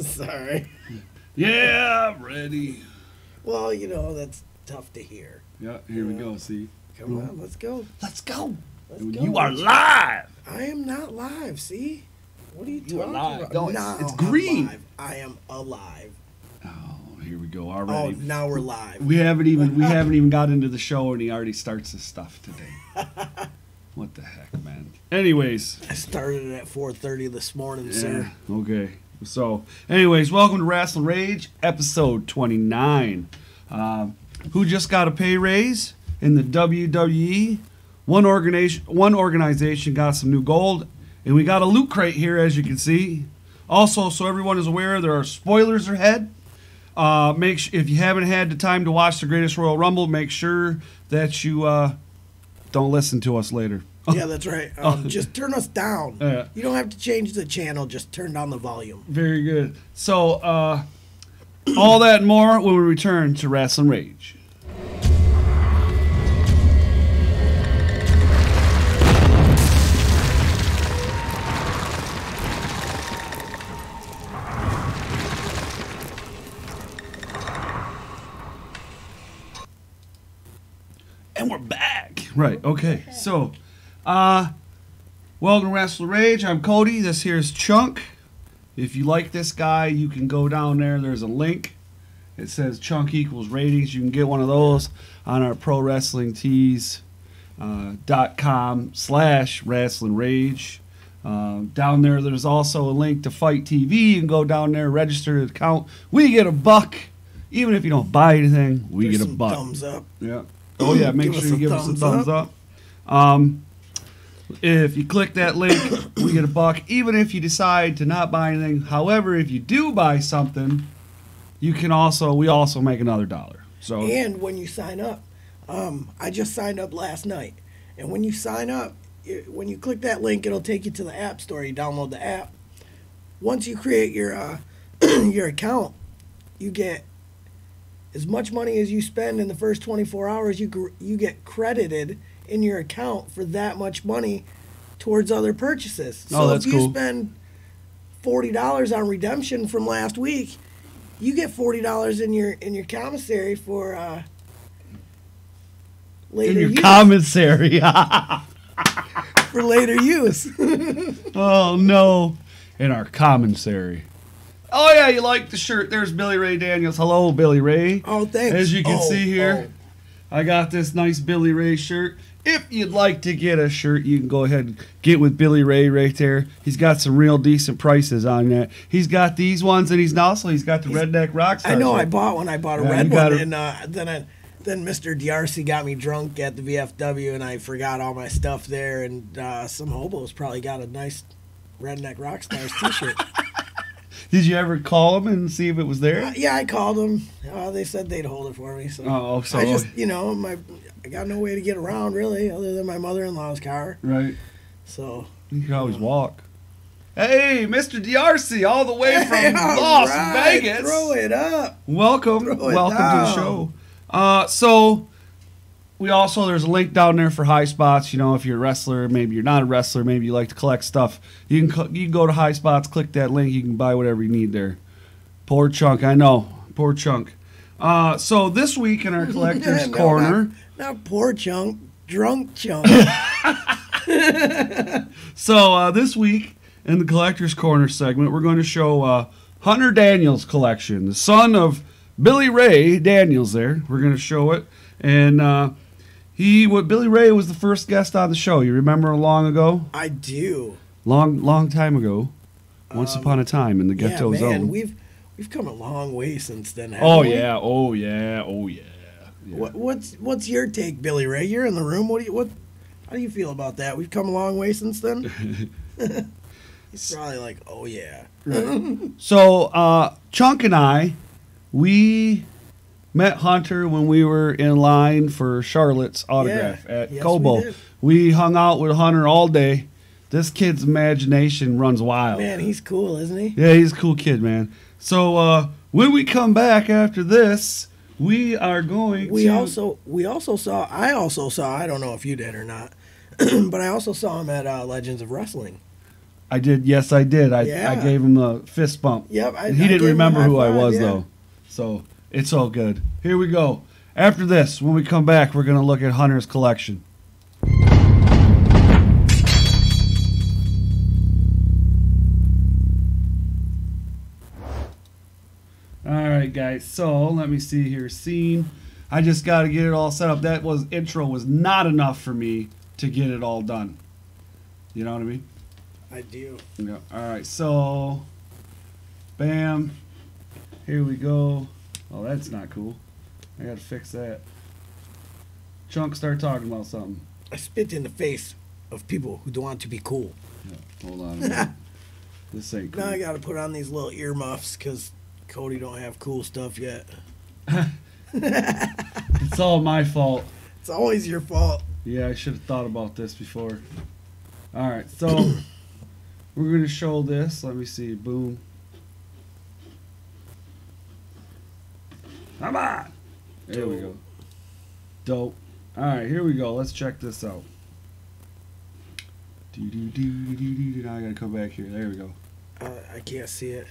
Sorry. Yeah, I'm ready. Well, you know, that's tough to hear. Yeah, here we go. See? Come on, let's go. Let's go. Let's go. You are live. I am not live, see? What are you talking are live. about? No, No, it's I'm green. live. I am alive. Oh, here we go. Oh, Already. now we're live. We haven't even got into the show, and he already starts his stuff today. What the heck, man? Anyways. I started it at 4:30 this morning, sir. Okay. So, anyways, welcome to Rasslin Rage, episode 29. Who just got a pay raise in the WWE? One organization got some new gold, and we got a loot crate here, as you can see. Also, so everyone is aware, there are spoilers ahead. If you haven't had the time to watch the Greatest Royal Rumble, make sure that you don't listen to us later. Yeah, that's right. Just turn us down. Yeah. You don't have to change the channel. Just turn down the volume. Very good. So, all that and more when we return to Rasslin Rage. And we're back. Right, okay. So, welcome to Rasslin Rage. I'm Cody. This here is Chunk. If you like this guy, you can go down there. There's a link. It says Chunk equals ratings. You can get one of those on our ProWrestlingTees.com/Rasslin Rage. Down there, there's also a link to Fight TV. You can go down there, register an account. We get $1. Even if you don't buy anything, we There's get some $1. thumbs up. Yeah. Oh, yeah. Make sure you give us a thumbs up. If you click that link, we get $1. Even if you decide to not buy anything. However, if you do buy something, we also make another $1. So, And when you sign up, I just signed up last night. And when you sign up, when you click that link, it'll take you to the App Store. You download the app. Once you create your your account, you get as much money as you spend in the first 24 hours. You get credited in your account for that much money towards other purchases. So that's if you cool. spend $40 on redemption from last week, you get $40 in your commissary for later use. commissary. For later use. Oh, no. In our commissary. Oh, yeah, you like the shirt. There's Billy Ray Daniels. Hello, Billy Ray. Oh, thanks. As you can see here, I got this nice Billy Ray shirt. If you'd like to get a shirt, you can go ahead and get with Billy Ray right there. He's got some real decent prices on that. He's got these ones, and he's got the Redneck Rockstar. I know. shirt. I bought one. I bought a red one, and then Mr. DRC got me drunk at the VFW, and I forgot all my stuff there, and some hobos probably got a nice Redneck Rockstars T-shirt. Did you ever call him and see if it was there? Yeah, I called them. They said they'd hold it for me. So I just, I got no way to get around really, other than my mother-in-law's car. Right. So you can always walk. Hey, Mr. DRC, all the way from Las Vegas. Throw it up. Welcome to the show. So there's a link down there for High Spots. You know, if you're a wrestler, maybe you're not a wrestler, maybe you like to collect stuff. You can go to High Spots, click that link, you can buy whatever you need there. Poor Chunk, I know, poor Chunk. So this week in our collector's corner, not poor Chunk, drunk Chunk. So this week in the collector's corner segment, we're going to show Hunter Daniels' collection, the son of Billy Ray Daniels. There, we're going to show it, and Billy Ray was the first guest on the show. You remember long ago? I do. Long time ago. Once upon a time in the ghetto zone. We've come a long way since then. Oh we? yeah. What's your take, Billy Ray? You're in the room. How do you feel about that? We've come a long way since then. He's probably like, oh yeah. So Chunk and I, we met Hunter when we were in line for Charlotte's autograph at Cobo. We hung out with Hunter all day. This kid's imagination runs wild. Man, he's cool, isn't he? Yeah, he's a cool kid, man. So when we come back after this, we are going I also saw, I don't know if you did or not, but I also saw him at Legends of Wrestling. I did. Yes, I did. I gave him a fist bump. Yep. And he didn't remember who I was, though. So it's all good. Here we go. After this, when we come back, we're going to look at Hunter's collection. All right, guys. So let me see here. Scene. I just got to get it all set up. That intro was not enough for me to get it all done. You know what I mean? I do. Yeah. All right. So, bam. Here we go. Oh, that's not cool. I got to fix that. Chunk, start talking about something. I spit in the face of people who don't want to be cool. Yeah, hold on a minute. This ain't cool. Now I got to put on these little earmuffs because Cody don't have cool stuff yet. It's all my fault. It's always your fault. Yeah, I should have thought about this before. All right, so we're going to show this. Let me see. Boom. Come on. There we go. Dope. All right, here we go. Let's check this out. Now I got to come back here. There we go. I can't see it.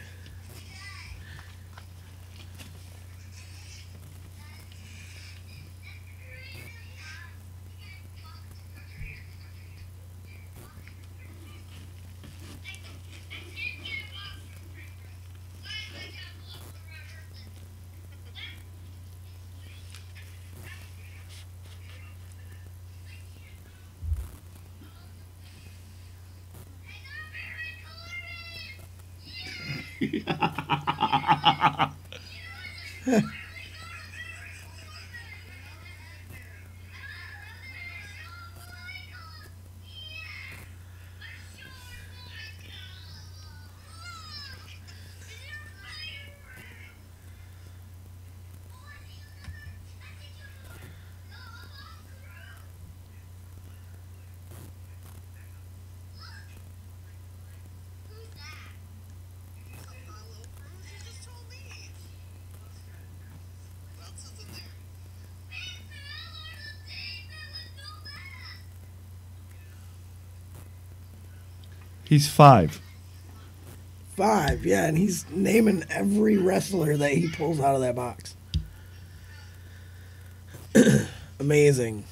He's 5. 5, yeah, and he's naming every wrestler that he pulls out of that box. Amazing.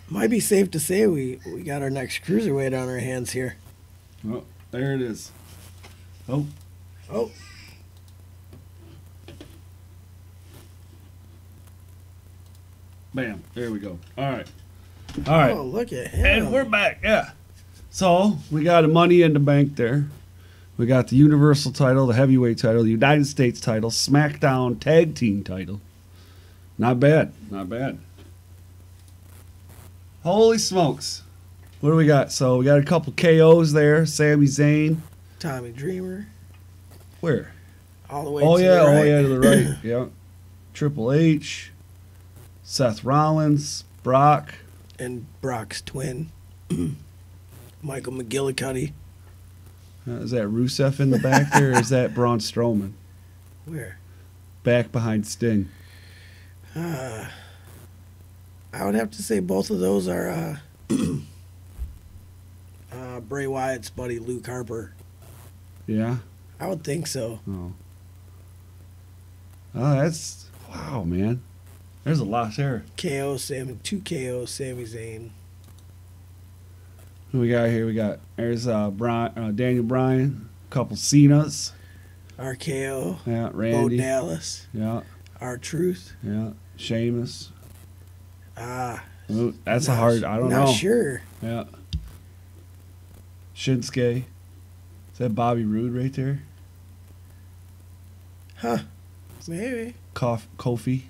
Might be safe to say we got our next cruiserweight on our hands here. Oh, there it is. Oh. Oh. Bam. There we go. All right. All right. Oh, look at him. And we're back. Yeah. So we got a Money in the Bank there. We got the Universal title, the Heavyweight title, the United States title, SmackDown Tag Team title. Not bad. Not bad. Holy smokes. What do we got? So we got a couple KOs there. Sami Zayn. Tommy Dreamer. Where? All the way Oh, to yeah. the right. Oh, yeah, to the right. Yeah. Triple H. Seth Rollins. Brock. And Brock's twin. Michael McGillicuddy. Is that Rusev in the back there, or is that Braun Strowman? Where? Back behind Sting. I would have to say both of those are Bray Wyatt's buddy Luke Harper. Yeah? I would think so. Oh. Oh, that's... Wow, man. There's a lot there. KO Sami, 2 KO Sami Zayn. Who we got here? There's Daniel Bryan, a couple Cenas. RKO. Yeah, Bo Randy. Dallas. Yeah, R-Truth. yeah. Sheamus. Ah. Ooh, that's a hard... I don't know. Not sure. Yeah. Shinsuke. Is that Bobby Roode right there? Huh. Maybe. Kofi.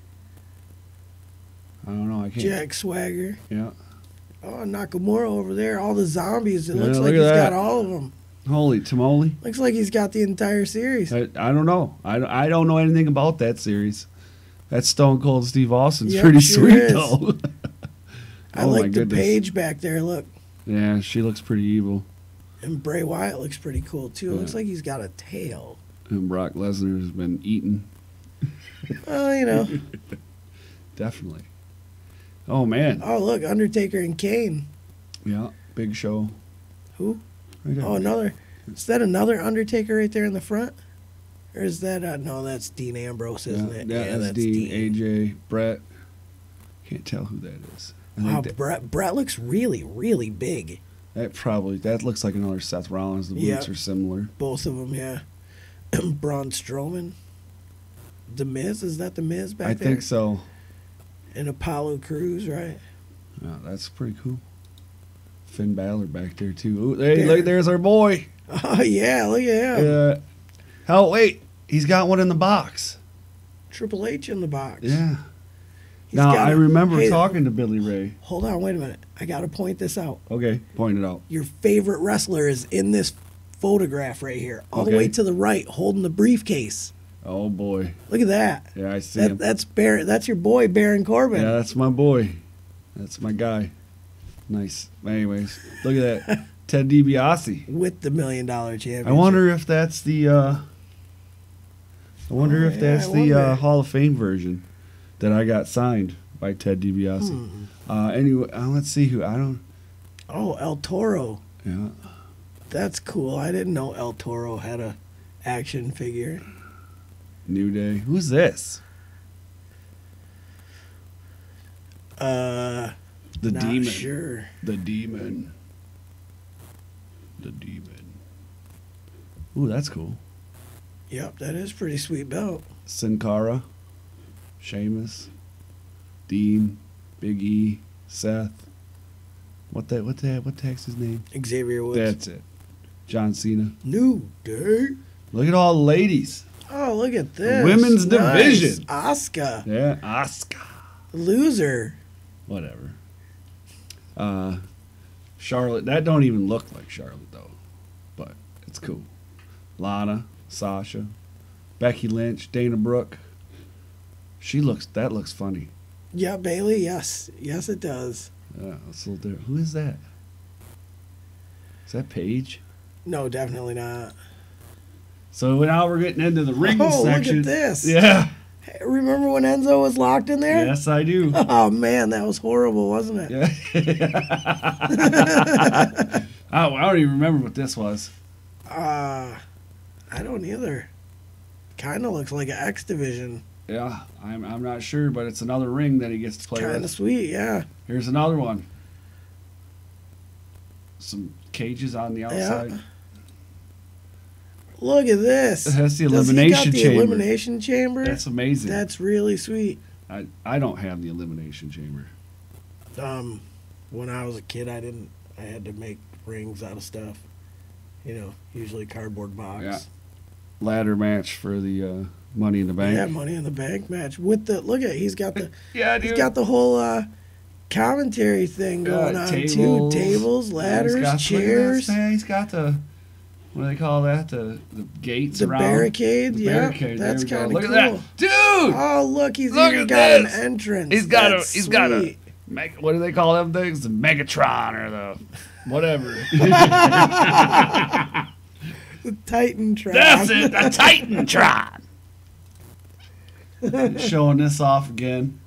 I don't know. I can't... Jack Swagger. Yeah. Oh, Nakamura over there. All the zombies. It Yeah, looks look like at he's that. got all of them. Holy tamale. Looks like he's got the entire series. I don't know. I don't know anything about that series. That Stone Cold Steve Austin's Yep, pretty sure sweet, is. though. I Oh, my like the goodness. Paige back there. Look. Yeah, she looks pretty evil. And Bray Wyatt looks pretty cool, too. It Yeah. looks like he's got a tail. And Brock Lesnar's been eaten. Well, you know. Definitely. Oh, man. Oh, look, Undertaker and Kane. Yeah, Big Show. Who? Right there. Oh, another. Is that another Undertaker right there in the front? Or is that, no, that's Dean Ambrose, isn't it? Yeah, that's Dean, AJ, Brett. Can't tell who that is. Wow, Brett looks really, really big. That looks like another Seth Rollins. The boots are similar. Both of them, yeah. Braun Strowman. The Miz, is that the Miz back there? I think so. And Apollo Crews, right? Yeah, that's pretty cool. Finn Balor back there too. Ooh, hey, look, there's our boy. Oh yeah, look at him. Oh wait, he's got one in the box. Triple H in the box. Yeah. Now I remember talking to Billy Ray. Hold on, wait a minute. I got to point this out. Okay, point it out. Your favorite wrestler is in this photograph right here, all the way to the right, holding the briefcase. Oh boy! Look at that. Yeah, I see him. That's your boy, Baron Corbin. Yeah, that's my boy. That's my guy. Nice. Anyways, look at that. Ted DiBiase with the $1 Million Championship. I wonder if that's the. Hall of Fame version that I got signed by Ted DiBiase. Anyway, let's see who I don't. Oh, El Toro. Yeah. That's cool. I didn't know El Toro had a action figure. New Day. Who's this? The Demon. Sure. The Demon. The Demon. Ooh, that's cool. Yep, that is pretty sweet belt. Sin Cara, Sheamus, Dean, Big E, Seth. What the heck's his name? Xavier Woods. That's it. John Cena. New Day. Look at all the ladies. Oh, look at this. The women's division. Asuka. Yeah, Asuka. Loser. Whatever. Charlotte. That don't even look like Charlotte though, but it's cool. Lana, Sasha, Becky Lynch, Dana Brooke. That looks funny. Yeah, Bailey. Yes, it does. Yeah, that's a little different. Who is that? Is that Paige? No, definitely not. So now we're getting into the ring section. Oh, look at this. Yeah. Hey, remember when Enzo was locked in there? Yes, I do. Oh, man, that was horrible, wasn't it? Yeah. I don't even remember what this was. I don't either. Kind of looks like an X Division. Yeah, I'm not sure, but it's another ring that he gets to play with. Kind of sweet, yeah. Here's another one. Some cages on the outside. Yeah. Look at this. That's the elimination chamber. Elimination chamber? That's amazing. That's really sweet. I don't have the elimination chamber. When I was a kid, I had to make rings out of stuff. Usually cardboard box. Yeah. Ladder match for the Money in the Bank. Yeah, Money in the Bank match with he's got the dude. He's got the whole commentary thing going on too. Tables, ladders, chairs. He's got the what do they call that? The gates the around barricade. The barricade. That's kind of cool. Look at that, dude! Oh, look, he's even got an entrance. He's got a what do they call them things? The Megatron or the whatever. The Titantron. That's it, the Titantron. Showing this off again.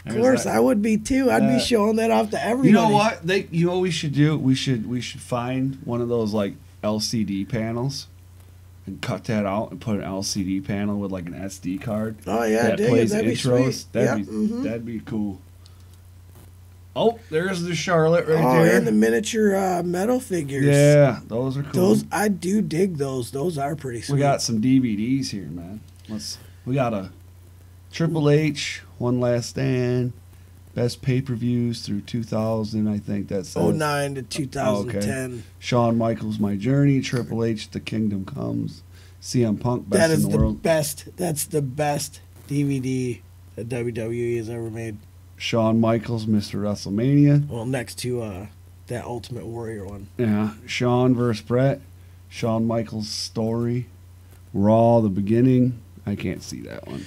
Of course, I would be too. I'd be showing that off to everybody. You know what? What we should do? We should find one of those like LCD panels and cut that out and put an LCD panel with like an SD card. Oh yeah, that plays that'd intros. Be sweet. That'd be cool. Oh, there's the Charlotte right there. Oh, and the miniature metal figures. Yeah, those are cool. Those I do dig those. Those are pretty sweet. We got some DVDs here, man. We got a Triple H, One Last Stand, best pay-per-views through 2000, I think that's 09 to 2010. Okay. Shawn Michaels, My Journey, Triple H, The Kingdom Comes, CM Punk, Best in the World. That's the best DVD that WWE has ever made. Shawn Michaels, Mr. WrestleMania. Well, next to that Ultimate Warrior one. Yeah, Shawn versus Brett, Shawn Michaels' story, Raw, the beginning. I can't see that one.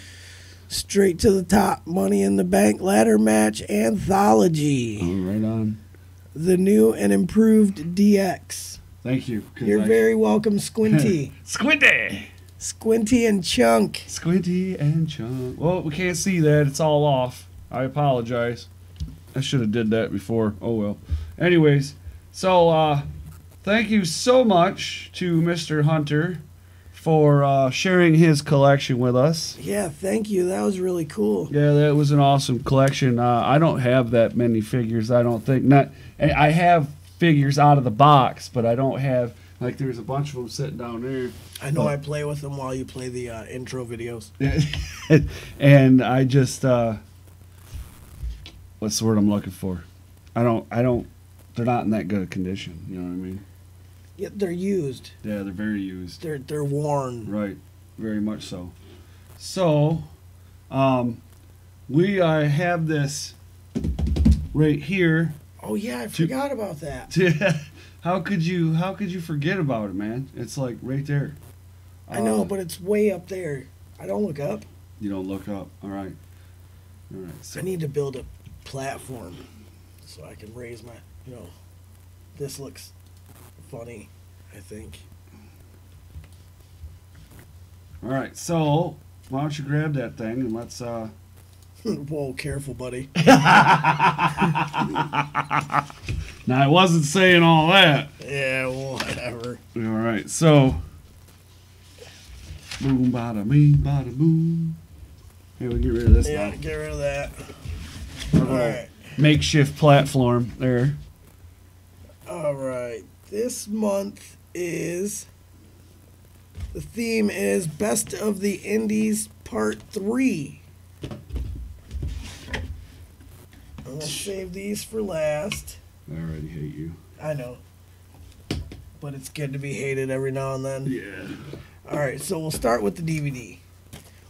Straight to the top, Money in the Bank ladder match anthology. Oh, right on. The new and improved DX. Thank you. You're very welcome, Squinty. Squinty! Squinty and Chunk. Squinty and Chunk. Well, we can't see that. It's all off. I apologize. I should have did that before. Oh well. Anyways, so thank you so much to Mr. Hunter for sharing his collection with us. Yeah, thank you. That was really cool. Yeah, that was an awesome collection. I don't have that many figures. I don't think. Not. I have figures out of the box, but I don't have. Like, there's a bunch of them sitting down there. I know. I play with them while you play the intro videos. And I just what's the word I'm looking for? I don't. They're not in that good a condition. You know what I mean? Yeah, they're used. Yeah, they're very used. They're worn. Right, very much so. So, we have this right here. Oh yeah, I forgot about that. Yeah. How could you forget about it, man? It's like right there. I know, but it's way up there. I don't look up. You don't look up. All right. All right. So I need to build a platform so I can raise my. This looks funny, I think. All right. So why don't you grab that thing and let's. Whoa, careful, buddy. Now, I wasn't saying all that. Yeah, whatever. All right, so. Boom, bada, bing, bada, boom. Hey, we'll get rid of this Yeah, now. get rid of that. All right. Makeshift platform there. All right. This month is. The theme is Best of the Indies Part 3. I'm going to save these for last. I already hate you. I know. But it's good to be hated every now and then. Yeah. All right, so we'll start with the DVD.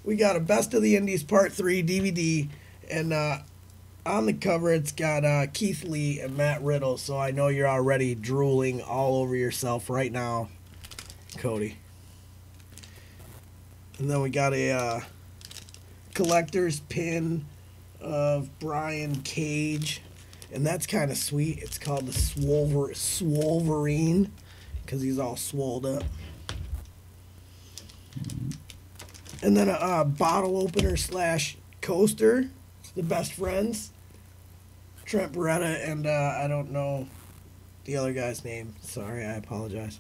We got a Best of the Indies Part 3 DVD, and on the cover it's got Keith Lee and Matt Riddle, so I know you're already drooling all over yourself right now, Cody. And then we got a collector's pin of Brian Cage, and that's kind of sweet. It's called the Swolverine because he's all swolled up. And then a bottle opener / coaster, the best friends, Trent Beretta, and I don't know the other guy's name. Sorry, I apologize.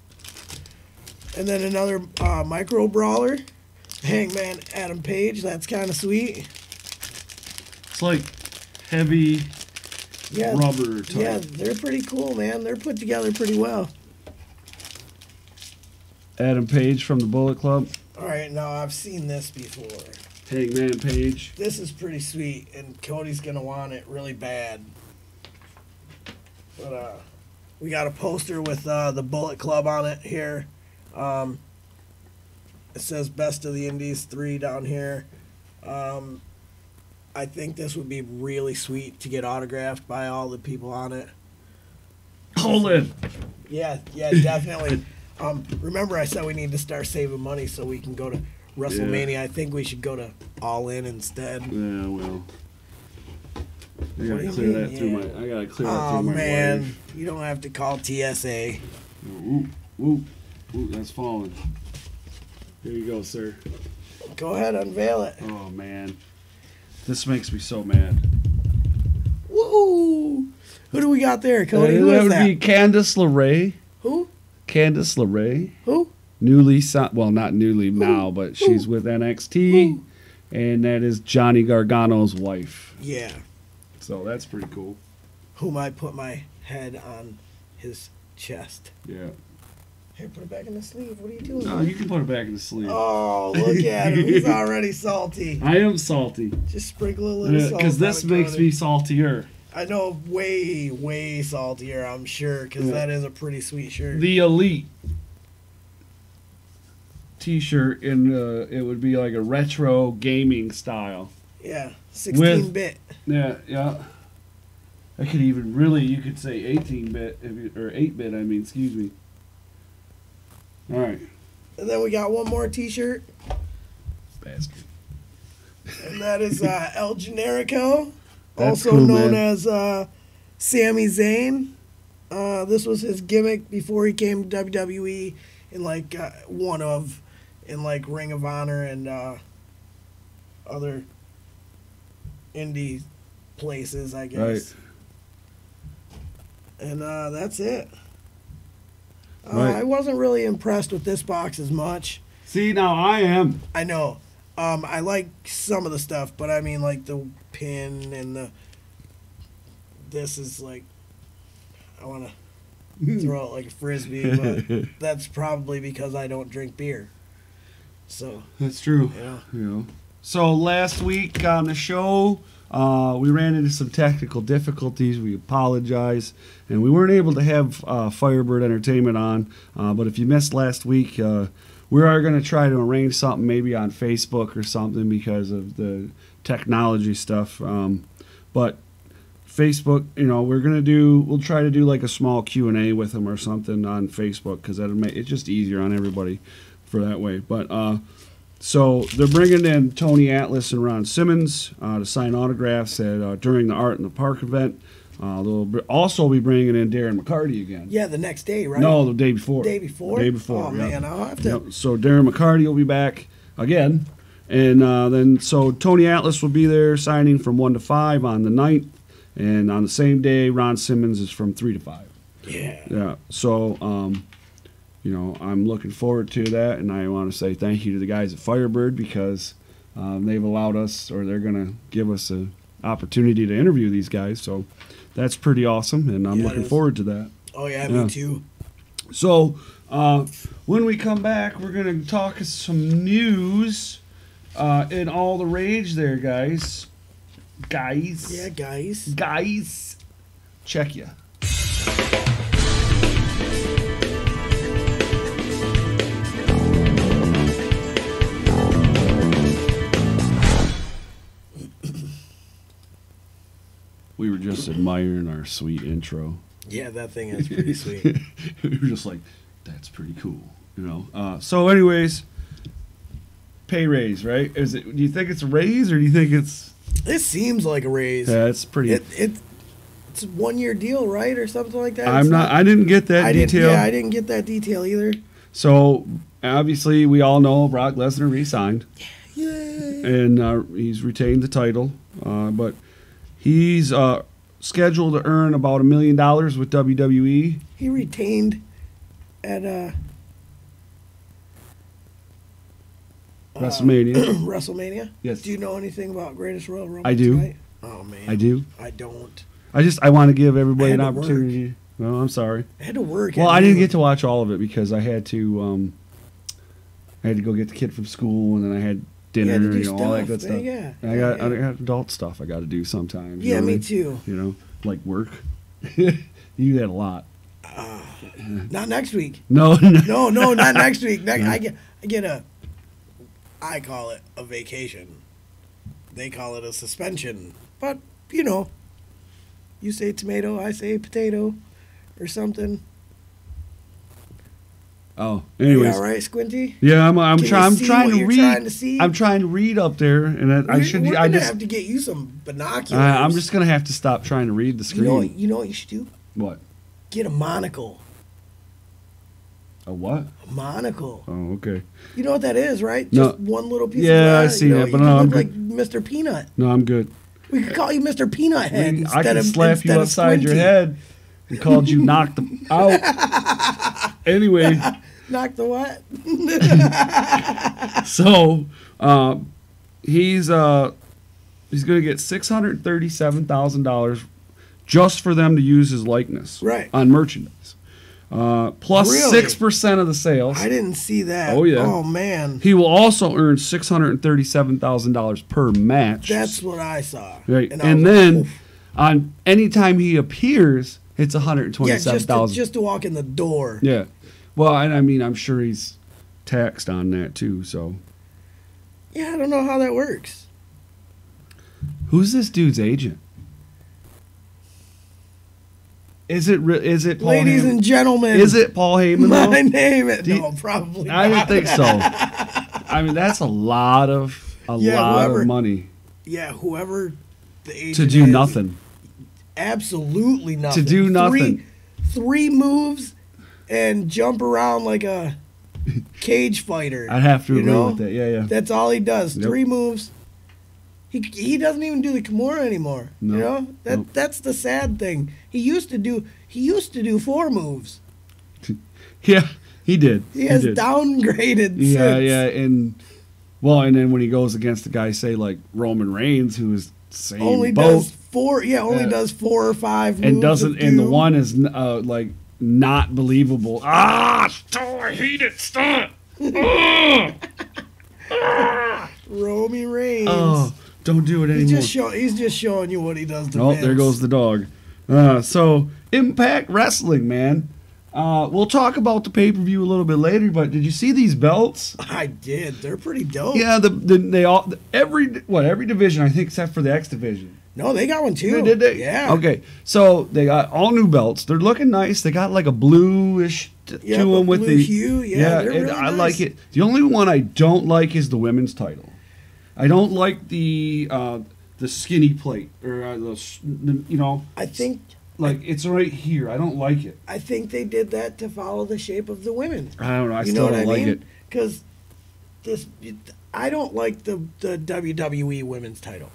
And then another micro brawler, Hangman Adam Page. That's kind of sweet. It's like heavy rubber type. Yeah, they're pretty cool, man. They're put together pretty well. Adam Page from the Bullet Club. All right, now I've seen this before. Hangman Page. This is pretty sweet, and Cody's going to want it really bad. But we got a poster with the Bullet Club on it here. It says Best of the Indies 3 down here. I think this would be really sweet to get autographed by all the people on it. Hold it. Yeah, definitely. Remember I said we need to start saving money so we can go to WrestleMania. Yeah. I think we should go to All In instead. Yeah, well. I gotta clear that through my wife. Oh man, you don't have to call TSA. Ooh, that's falling. Here you go, sir. Go ahead, unveil it. Oh man. This makes me so mad. Woo! Who do we got there, Cody? Who that is would that? be Candice LeRae. Who? Candice LeRae. Who? Newly signed, well, not newly now, but she's with NXT, and that is Johnny Gargano's wife. Yeah. So that's pretty cool. Who might put my head on his chest? Yeah. Here, put it back in the sleeve. What are you doing? No, you can put it back in the sleeve. Oh, look at him. He's already salty. I am salty. Just sprinkle a little salt. Because this makes me saltier. I know, way, way saltier, I'm sure, because that is a pretty sweet shirt. The Elite t-shirt, and it would be like a retro gaming style. Yeah, 16-bit. Yeah. I could even really, you could say 18-bit, or 8-bit, I mean, excuse me. All right. And then we got one more t-shirt. Bastard. And that is El Generico, That's also cool, known man. as Sami Zayn. This was his gimmick before he came to WWE in Ring of Honor and other indie places, I guess. Right. And that's it. Right. I wasn't really impressed with this box as much. See, now I am. I know. I like some of the stuff, but I mean, like the pin and this is like, I want to throw it like a frisbee, but that's probably because I don't drink beer. So That's true. yeah. You know. So last week on the show, we ran into some technical difficulties. We apologize, and we weren't able to have Firebird Entertainment on. But if you missed last week, we are going to try to arrange something maybe on Facebook or something because of the technology stuff. But Facebook, we'll try to do like a small Q&A with them or something on Facebook because that'll make it just easier on everybody for that way. But so they're bringing in Tony Atlas and Ron Simmons to sign autographs during the Art in the Park event. They'll also be bringing in Darren McCarty again. Yeah, the next day, right? No, the day before. Day before? Day before. Oh, yeah. man, I'll have to. Yep. So Darren McCarty will be back again. And then Tony Atlas will be there signing from 1 to 5 on the 9th. And on the same day, Ron Simmons is from 3 to 5. Yeah. Yeah. So, I'm looking forward to that. And I want to say thank you to the guys at Firebird because they've allowed us, or they're going to give us an opportunity to interview these guys. So that's pretty awesome. And I'm looking forward to that. Oh, yeah, me too. So, when we come back, we're going to talk some news in all the rage there, guys. Yeah, guys. Check ya. We were just admiring our sweet intro. Yeah, that thing is pretty sweet. We were just like, that's pretty cool, So, anyways, pay raise, right? Do you think it's a raise or do you think it's? It seems like a raise. Yeah, it's pretty. It's a 1-year deal, right, or something like that. I didn't get that detail. I didn't get that detail either. So obviously, we all know Brock Lesnar re-signed. Yay! And he's retained the title, but he's scheduled to earn about $1 million with WWE. He retained at WrestleMania. WrestleMania? Yes. Do you know anything about Greatest Royal Rumble? I do. Tonight? Oh, man. I do. I don't. I want to give everybody an I had to opportunity. Well, I'm sorry. I had to work. Well, I didn't get to watch all of it because I had to go get the kid from school, and then I had dinner, Yeah, to do all that stuff, good stuff. man, yeah. And I got adult stuff I got to do sometimes. Yeah, me what too. I mean? Like work. You do that a lot. Not next week. No, No, not next week. I call it a vacation. They call it a suspension. But, you say tomato, I say potato or something. Oh, anyways. You all right, Squinty? Yeah, I'm Can trying. you I'm see trying what to you're read. trying to see? I'm trying to read up there, and I should. We're I gonna just. have to get you some binoculars. I'm just gonna have to stop trying to read the screen. You know what you should do? What? Get a monocle. A what? A monocle. Oh, okay. You know what that is, right? No. Just one little piece Yeah, of I glass. see that, but you no, I'm look like good. Mr. Peanut. No, I'm good. We could call you Mr. Peanut Head I can slap you instead of upside your Squinty. head and called you knocked out. Anyway, Knock the what? so he's going to get $637,000 just for them to use his likeness Right. on merchandise. Plus Really? 6% of the sales. I didn't see that. Oh, yeah. Oh, man. He will also earn $637,000 per match. That's what I saw. right. I And was then like, oof. on any time he appears, it's Yeah, $127,000. just to walk in the door. Yeah. Well, and I mean, I'm sure he's taxed on that too. So, Yeah, I don't know how that works. who's this dude's agent? Is it Paul Ladies Heyman? and gentlemen. Is it Paul Heyman? My though? name is... Do you- No, probably I not. didn't think so. I mean, that's a lot of money Yeah, whoever the agent to do is, nothing. Absolutely nothing. To do nothing. Three moves and jump around like a cage fighter. I'd have to You agree know? with that. Yeah, yeah. That's all he does. Yep. 3 moves. He doesn't even do the Kimura anymore. No. You know that's the sad thing. He used to do 4 moves. Yeah, he did. He has did. downgraded. Yeah, since. yeah, and then when he goes against a guy, say like Roman Reigns, who is same only boat, does 4. Yeah, only does 4 or 5 moves and doesn't, and the doom. one is like not believable. I hate it. Stop. Romy Reigns. Oh, don't do it anymore. He's just showing you what he does to Oh, Vince. there goes the dog. So Impact Wrestling, man. We'll talk about the pay-per-view a little bit later, but did you see these belts? I did. They're pretty dope. Yeah, they all every division, I think, except for the X division. No, they got one too. Did they? Yeah. Okay, so they got all new belts. They're looking nice. They got like a bluish to them with blue the hue. Yeah, they're really I nice. like it. The only one I don't like is the women's title. I don't like the skinny plate or I think like it's right here. I don't like it. I think they did that to follow the shape of the women. I don't know. I You still know what don't I like mean? it. Because I don't like the WWE women's title.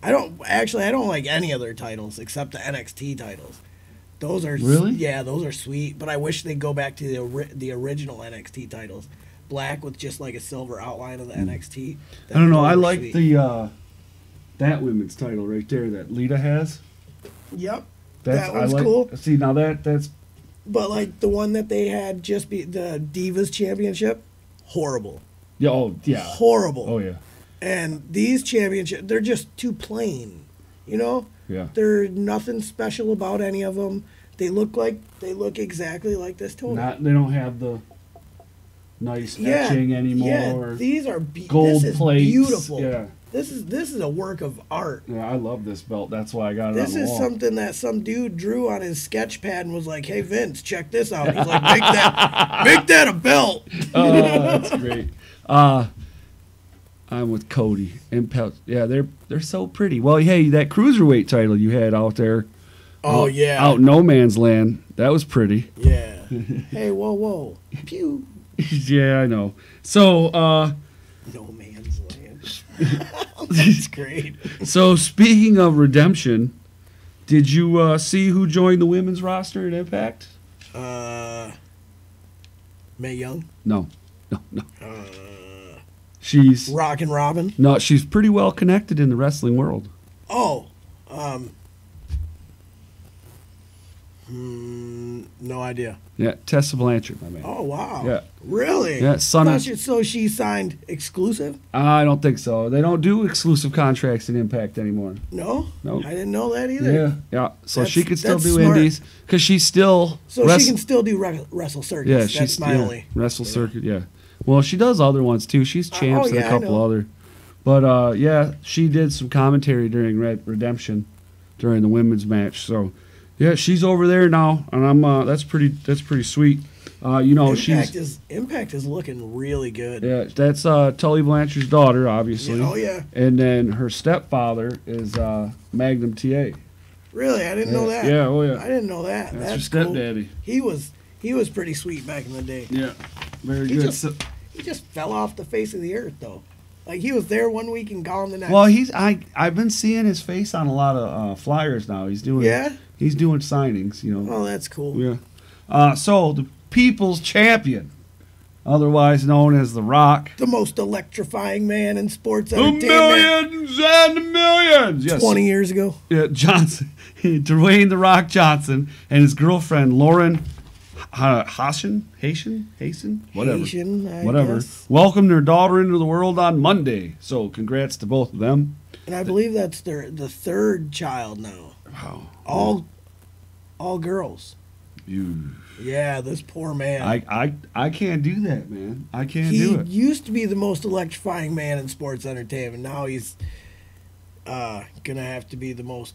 I don't like any other titles except the NXT titles. Those are Really? Yeah, those are sweet. But I wish they'd go back to the original NXT titles, black with just like a silver outline of the NXT. I don't know. I Those are like sweet. the that women's title right there that Lita has. Yep, That's, that one's I like, cool. See, now that's But like the one that they had just be the Divas Championship, horrible, yeah. Oh yeah. horrible. Oh yeah. And these championships, they're just too plain. You know, Yeah. there's nothing special about any of them. They look exactly like this toy. They don't have the nice etching anymore. Yeah, these are Gold this is plates. beautiful. Yeah. This is a work of art. Yeah, I love this belt. That's why I got it This on the is wall. something that some dude drew on his sketch pad and was like, "Hey Vince, check this out." He's like, "Make that a belt." Oh, that's great. I'm with Cody. Impact. Yeah, they're so pretty. Well, hey, that cruiserweight title you had out there. Oh yeah. Out no man's land. That was pretty. Yeah. Hey, whoa. Pew. Yeah, I know. So, No man's land. That's great. so speaking of redemption, did you see who joined the women's roster at Impact? Mae Young. No. She's Rockin' Robin. no, she's pretty well connected in the wrestling world. Oh. No idea. Yeah, Tessa Blanchard, my man. Oh wow. Yeah. Really? Yeah, son of- So she signed exclusive? I don't think so. They don't do exclusive contracts in Impact anymore. No. Nope. I didn't know that either. Yeah. So That's- she could still that's do smart. indies because she's still So she can still do Wrestle Circus. Yeah, That's she's my only. Wrestle Circuit. Yeah. Well, she does other ones too. She's champs and yeah, a I couple know. other. But yeah, she did some commentary during Redemption during the women's match. So yeah, she's over there now, and I'm that's pretty sweet. Impact is looking really good. Yeah, that's Tully Blanchard's daughter, obviously. Oh yeah. And then her stepfather is Magnum TA. Really? I didn't know that. Yeah, oh yeah. I didn't know that. That's That's her cool. stepdaddy. He was pretty sweet back in the day. Yeah, very He good. just- He just fell off the face of the earth though. Like he was there one week and gone the next. Well, I've been seeing his face on a lot of flyers now. He's doing signings, you know. Oh, that's cool. Yeah. So the People's Champion, otherwise known as The Rock. The most electrifying man in sports The entertainment. millions and millions. Yes. 20 years ago. Yeah, Johnson, Dwayne The Rock Johnson, and his girlfriend Lauren Haitian, whatever, Haitian, I whatever. guess. Welcomed their daughter into the world on Monday. So congrats to both of them. And I believe that's the third child now. Wow. All girls. You. Yeah, this poor man. I can't do that, man. I can't do it. He used to be the most electrifying man in sports entertainment. Now he's gonna have to be the most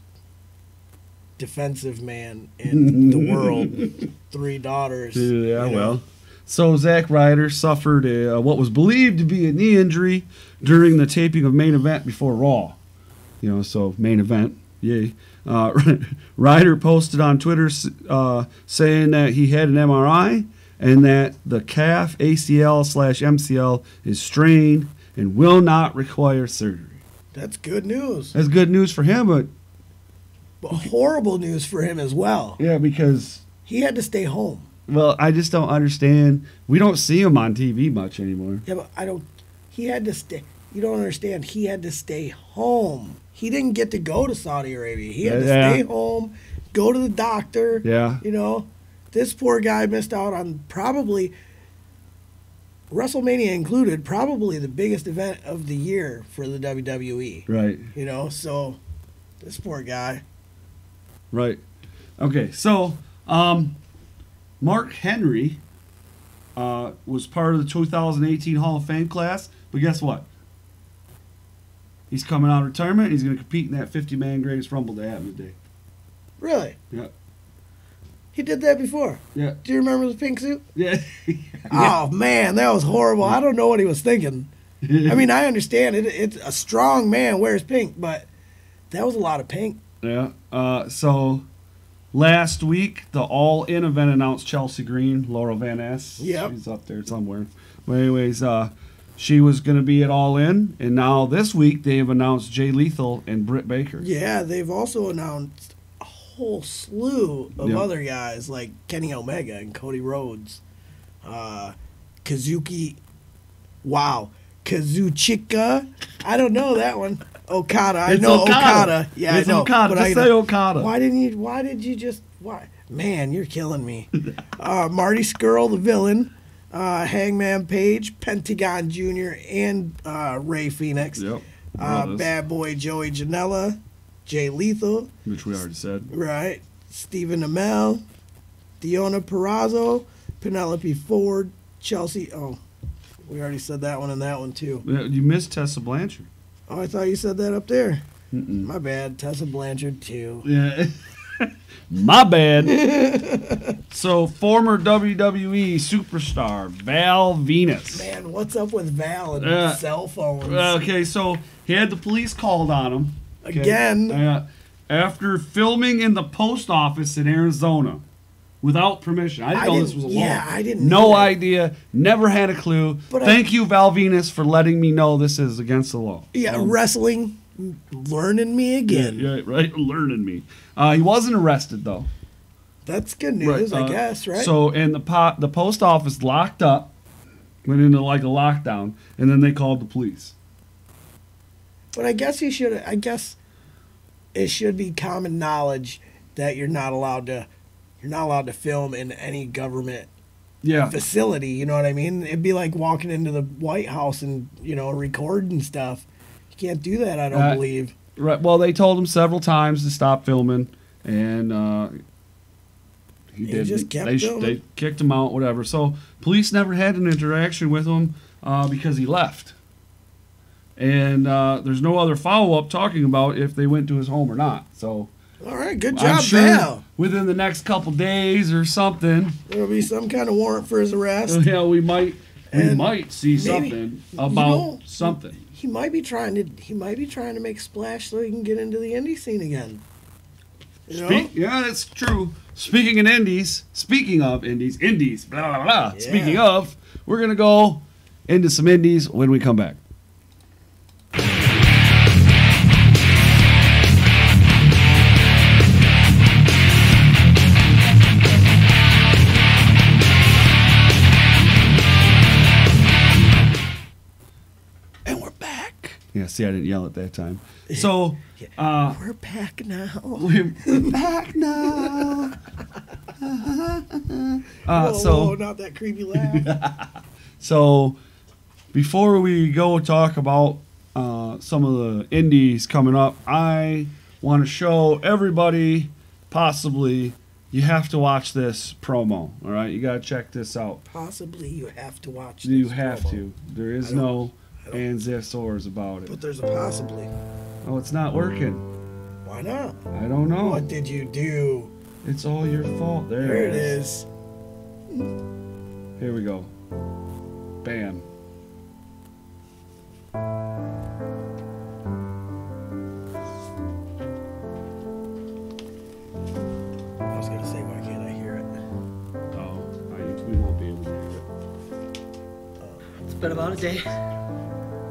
defensive man in the world. 3 daughters. Yeah, you know. well. So Zack Ryder suffered what was believed to be a knee injury during the taping of Main Event before Raw. You know, so Main Event, yay. Ryder posted on Twitter saying that he had an MRI and that the calf ACL/MCL is strained and will not require surgery. That's good news. That's good news for him, but horrible news for him as well. Yeah, because he had to stay home. Well, I just don't understand. We don't see him on TV much anymore. Yeah, but I don't. He had to stay. You don't understand. He had to stay home. He didn't get to go to Saudi Arabia. He had to stay home, go to the doctor. Yeah. You know, this poor guy missed out on probably, WrestleMania included, probably the biggest event of the year for the WWE. Right. You know, so this poor guy. Right. Okay, so Mark Henry was part of the 2018 Hall of Fame class, but guess what? He's coming out of retirement. He's going to compete in that 50-man greatest rumble they have today. Really? Yeah. He did that before. Yeah. Do you remember the pink suit? Yeah. Oh man, that was horrible. I don't know what he was thinking. I mean, I understand it. It's a strong man wears pink, but that was a lot of pink. Yeah. So last week, the All In event announced Chelsea Green, Laurel Van Ness. Yep. She's up there somewhere. But anyways, she was going to be at All In, and now this week they've announced Jay Lethal and Britt Baker. Yeah, they've also announced a whole slew of other guys like Kenny Omega and Cody Rhodes, Kazuchika. I don't know that one. Okada. I know Okada. Yeah, it's I know. Okada. Just say Okada. Why did you just? Why? Man, you're killing me. Marty Scurll, the villain. Hangman Page, Pentagon Jr., and Ray Phoenix. Yep. Bad Boy Joey Janela, Jay Lethal. Which we already said. Right. Stephen Amell, Deonna Purrazzo, Penelope Ford, Chelsea. Oh, we already said that one and that one too. Yeah, you missed Tessa Blanchard. Oh, I thought you said that up there. Mm-mm. My bad. Tessa Blanchard too. Yeah. My bad. So, former WWE superstar Val Venus. Man, what's up with Val and cell phones? Okay, so he had the police called on him. Okay? Again? After filming in the post office in Arizona without permission. I didn't know this was a law. Yeah, I didn't know No idea. Never had a clue. But Thank you, Val Venus, for letting me know this is against the law. Yeah, wrestling. Learning me again. Yeah, right. Learning me. He wasn't arrested though. That's good news, I guess, right? So, and the post office locked up, went into like a lockdown, and then they called the police. But I guess it should be common knowledge that you're not allowed to film in any government facility. You know what I mean? It'd be like walking into the White House and recording stuff. You can't do that, I don't believe. Right. Well, they told him several times to stop filming, and he didn't. Just kept filming. They kicked him out, whatever. So police never had an interaction with him because he left. And there's no other follow-up talking about if they went to his home or not. So, all right, good job, I'm sure Val. Within the next couple days or something, there'll be some kind of warrant for his arrest. Yeah, we might see something about something. He might be trying to make splash so he can get into the indie scene again. Yeah, that's true. Speaking of indies, blah blah blah. Yeah. Speaking of, we're gonna go into some indies when we come back. Yeah, see, I didn't yell at that time. So, we're back now. We're back now. Whoa, not that creepy laugh. So, before we go talk about some of the indies coming up, I want to show everybody, possibly, you have to watch this promo. All right, you got to check this out. Possibly, you have to watch this You have promo. to. There is no ands, ifs, ors about it. But there's a possibly. Oh, it's not working. Why not? I don't know. What did you do? It's all your fault. There it is. Here we go. Bam. I was going to say, why can't I hear it? Oh, we won't be able to hear it. It's been about a day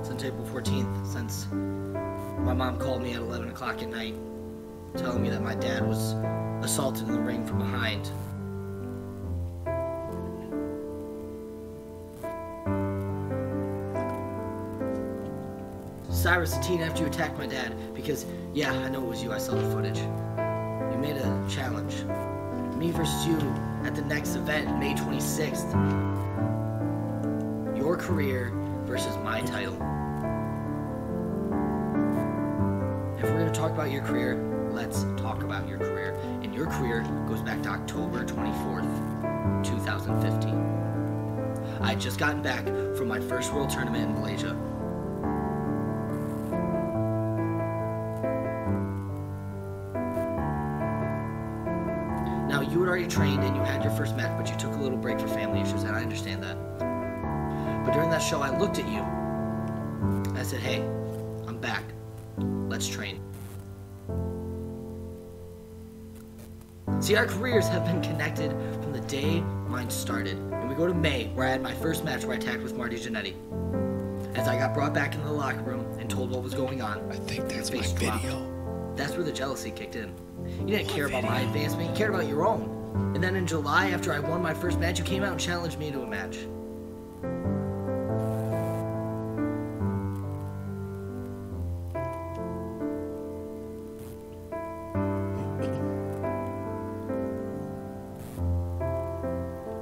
since April 14th, since My mom called me at 11 o'clock at night, telling me that my dad was assaulted in the ring from behind. Cyrus, the teen, after you attacked my dad, because, yeah, I know it was you, I saw the footage. You made a challenge. Me versus you at the next event, May 26th. Your career versus my title. If we're going to talk about your career, let's talk about your career. And your career goes back to October 24th, 2015. I had just gotten back from my first world tournament in Malaysia. Now, you had already trained and you had your first match, but you took a little break for family issues, and I understand that. But during that show, I looked at you, and I said, hey, I'm back. Let's train. See, our careers have been connected from the day mine started. And we go to May, where I had my first match where I tagged with Marty Jannetty. As I got brought back into the locker room and told what was going on, I think that's my face dropped. video. That's where the jealousy kicked in. You didn't care about my advancement, you cared about your own. And then in July, after I won my first match, you came out and challenged me to a match.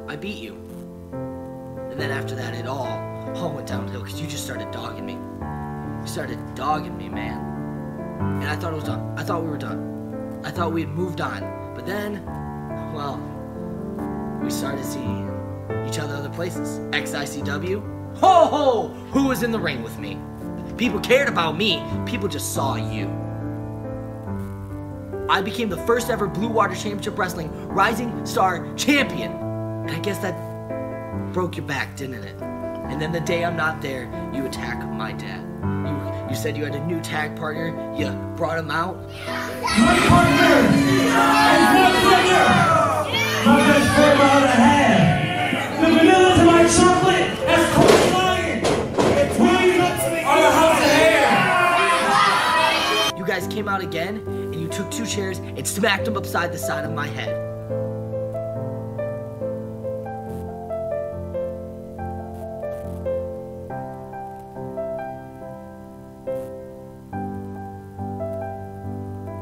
I beat you. And then after that, it all went downhill because you just started dogging me. You started dogging me, man. And I thought it was done. I thought we were done. I thought we had moved on. But then, well, we started seeing each other other places. XICW. Ho ho! Who was in the ring with me? People cared about me. People just saw you. I became the first ever Blue Water Championship Wrestling Rising Star Champion. And I guess that broke your back, didn't it? And then the day I'm not there, you attack my dad. You said you had a new tag partner. You brought him out. My partner my best friend out of hand. The vanilla to my chocolate. That's cold lion. We are the house of hair. You guys came out again, and you took 2 chairs and smacked them upside the side of my head.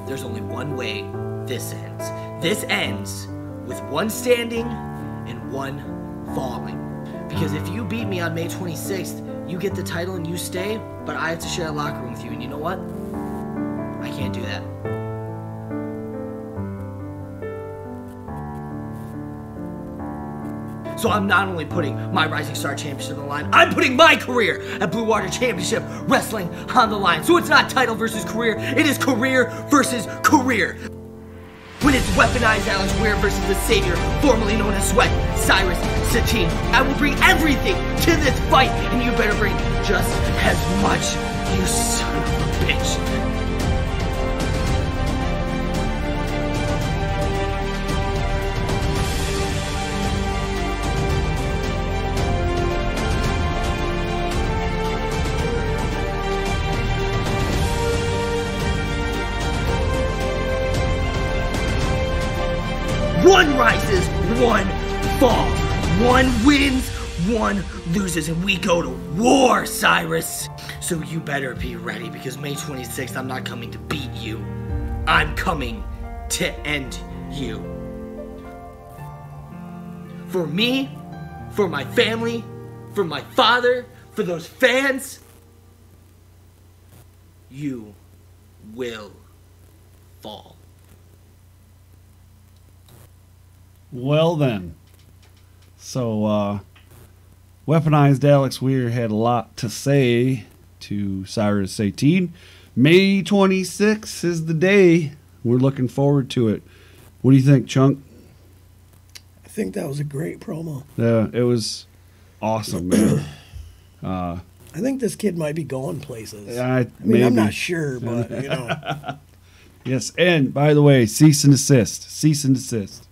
There's only one way this ends. This ends with one standing and one falling. Because if you beat me on May 26th, you get the title and you stay, but I have to share a locker room with you. And you know what? I can't do that. So I'm not only putting my Rising Star Championship on the line, I'm putting my career at Blue Water Championship Wrestling on the line. So it's not title versus career, it is career versus career. When it's weaponized Alex Weir versus the Savior, formerly known as Sweat, Cyrus Satine, I will bring everything to this fight, and you better bring just as much, you son of a bitch. One rises, one falls. One wins, one loses, and we go to war, Cyrus. So you better be ready, because May 26th, I'm not coming to beat you. I'm coming to end you. For me, for my family, for my father, for those fans, you will fall. Well then, so weaponized Alex Weir had a lot to say to Cyrus Satine. May 26th is the day. We're looking forward to it. What do you think, Chunk? I think that was a great promo. Yeah, it was awesome, man. I think this kid might be going places. I mean, I'm not sure, but, you know. Yes, and by the way, cease and desist. Cease and desist.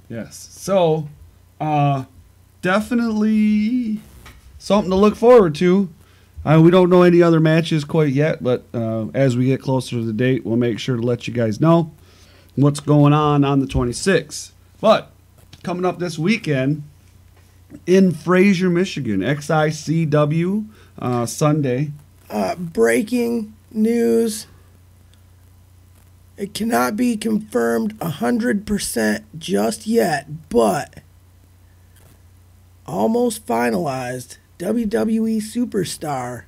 Yes. So, definitely something to look forward to. We don't know any other matches quite yet, but as we get closer to the date, we'll make sure to let you guys know what's going on the 26th. But coming up this weekend in Fraser, Michigan, XICW Sunday. Breaking news. It cannot be confirmed 100% just yet, but almost finalized. WWE superstar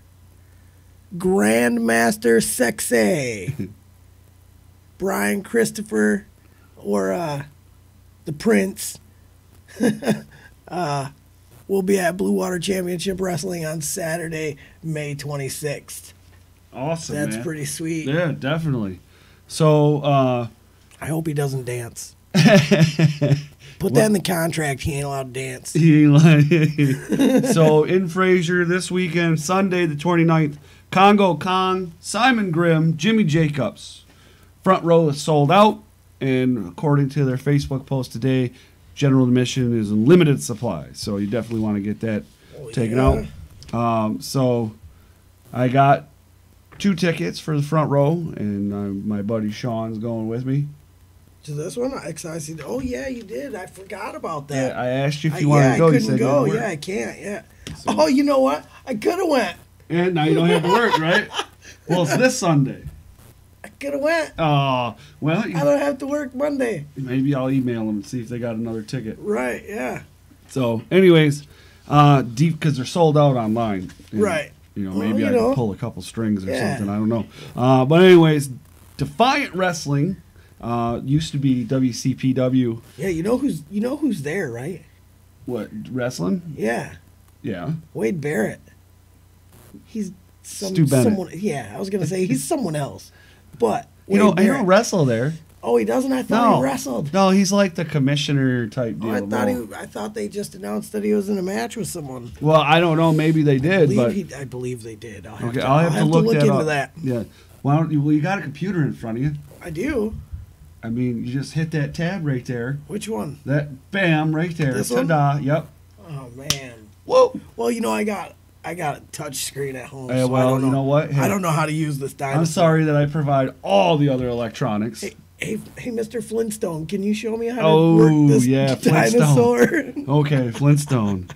Grandmaster Sexay Brian Christopher, or the Prince, will be at Blue Water Championship Wrestling on Saturday, May 26th. Awesome, That's man. pretty sweet. Yeah, definitely. So, I hope he doesn't dance. Put that in the contract. He ain't allowed to dance. So in Fraser this weekend, Sunday the 29th, Congo Kong, Simon Grimm, Jimmy Jacobs. Front row is sold out, and according to their Facebook post today, general admission is in limited supply. So you definitely want to get that taken out. So I got 2 tickets for the front row, and my buddy Sean's going with me. To this one, XIC. Oh yeah, you did. I forgot about that. Yeah, I asked you if you wanted to go. I You couldn't said go. you Yeah, I can't. Yeah. Oh, you know what? I could have went. And now you don't have to work, right? Well, it's this Sunday. I could have went. Oh, well, I don't have to work Monday. maybe I'll email them and see if they got another ticket. Right. Yeah. So, anyways, deep because they're sold out online. And, Right. You know, Well, maybe you I know. can pull a couple strings or Yeah. something. I don't know. But anyways, Defiant Wrestling used to be WCPW. Yeah. You know who's there, right? What, wrestling? Yeah. Yeah. Wade Barrett. He's Stu Bennett. someone. Yeah, I was gonna say he's someone else, but You know, Wade I Barrett. don't wrestle there. Oh, he doesn't. I thought No. he wrestled. No, he's like the commissioner type Oh, deal. No. I thought they just announced that he was in a match with someone. Well, I don't know. Maybe they did, but I believe they did. I'll okay, I'll have to look that into up. that. Yeah. Why don't you? Well, you got a computer in front of you. I do. I mean, you just hit that tab right there. Which one? That bam right there. This one? Ta-da. Yep. Oh man. Whoa. Well, you know, I got a touch screen at home. Hey, so well, I don't you know what? Hey, I don't know how to use this dinosaur. I'm sorry that I provide all the other electronics. Hey, Mr. Flintstone, can you show me how to Oh, work this yeah, dinosaur? Okay, Flintstone.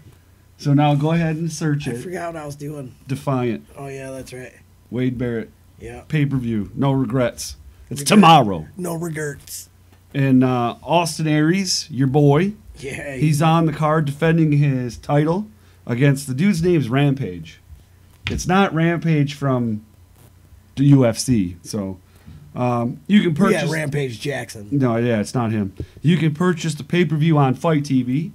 So now go ahead and search I it. forgot what I was doing. Defiant. Oh yeah, that's right. Wade Barrett. Yeah. Pay-per-view. No regrets. It's Regret. tomorrow. No regrets. And Austin Aries, your boy, Yeah. he's on the card defending his title against the dude's name's Rampage. It's not Rampage from the UFC. So you can purchase. Yeah, Rampage Jackson. No, yeah, it's not him. You can purchase the pay-per-view on Fight TV.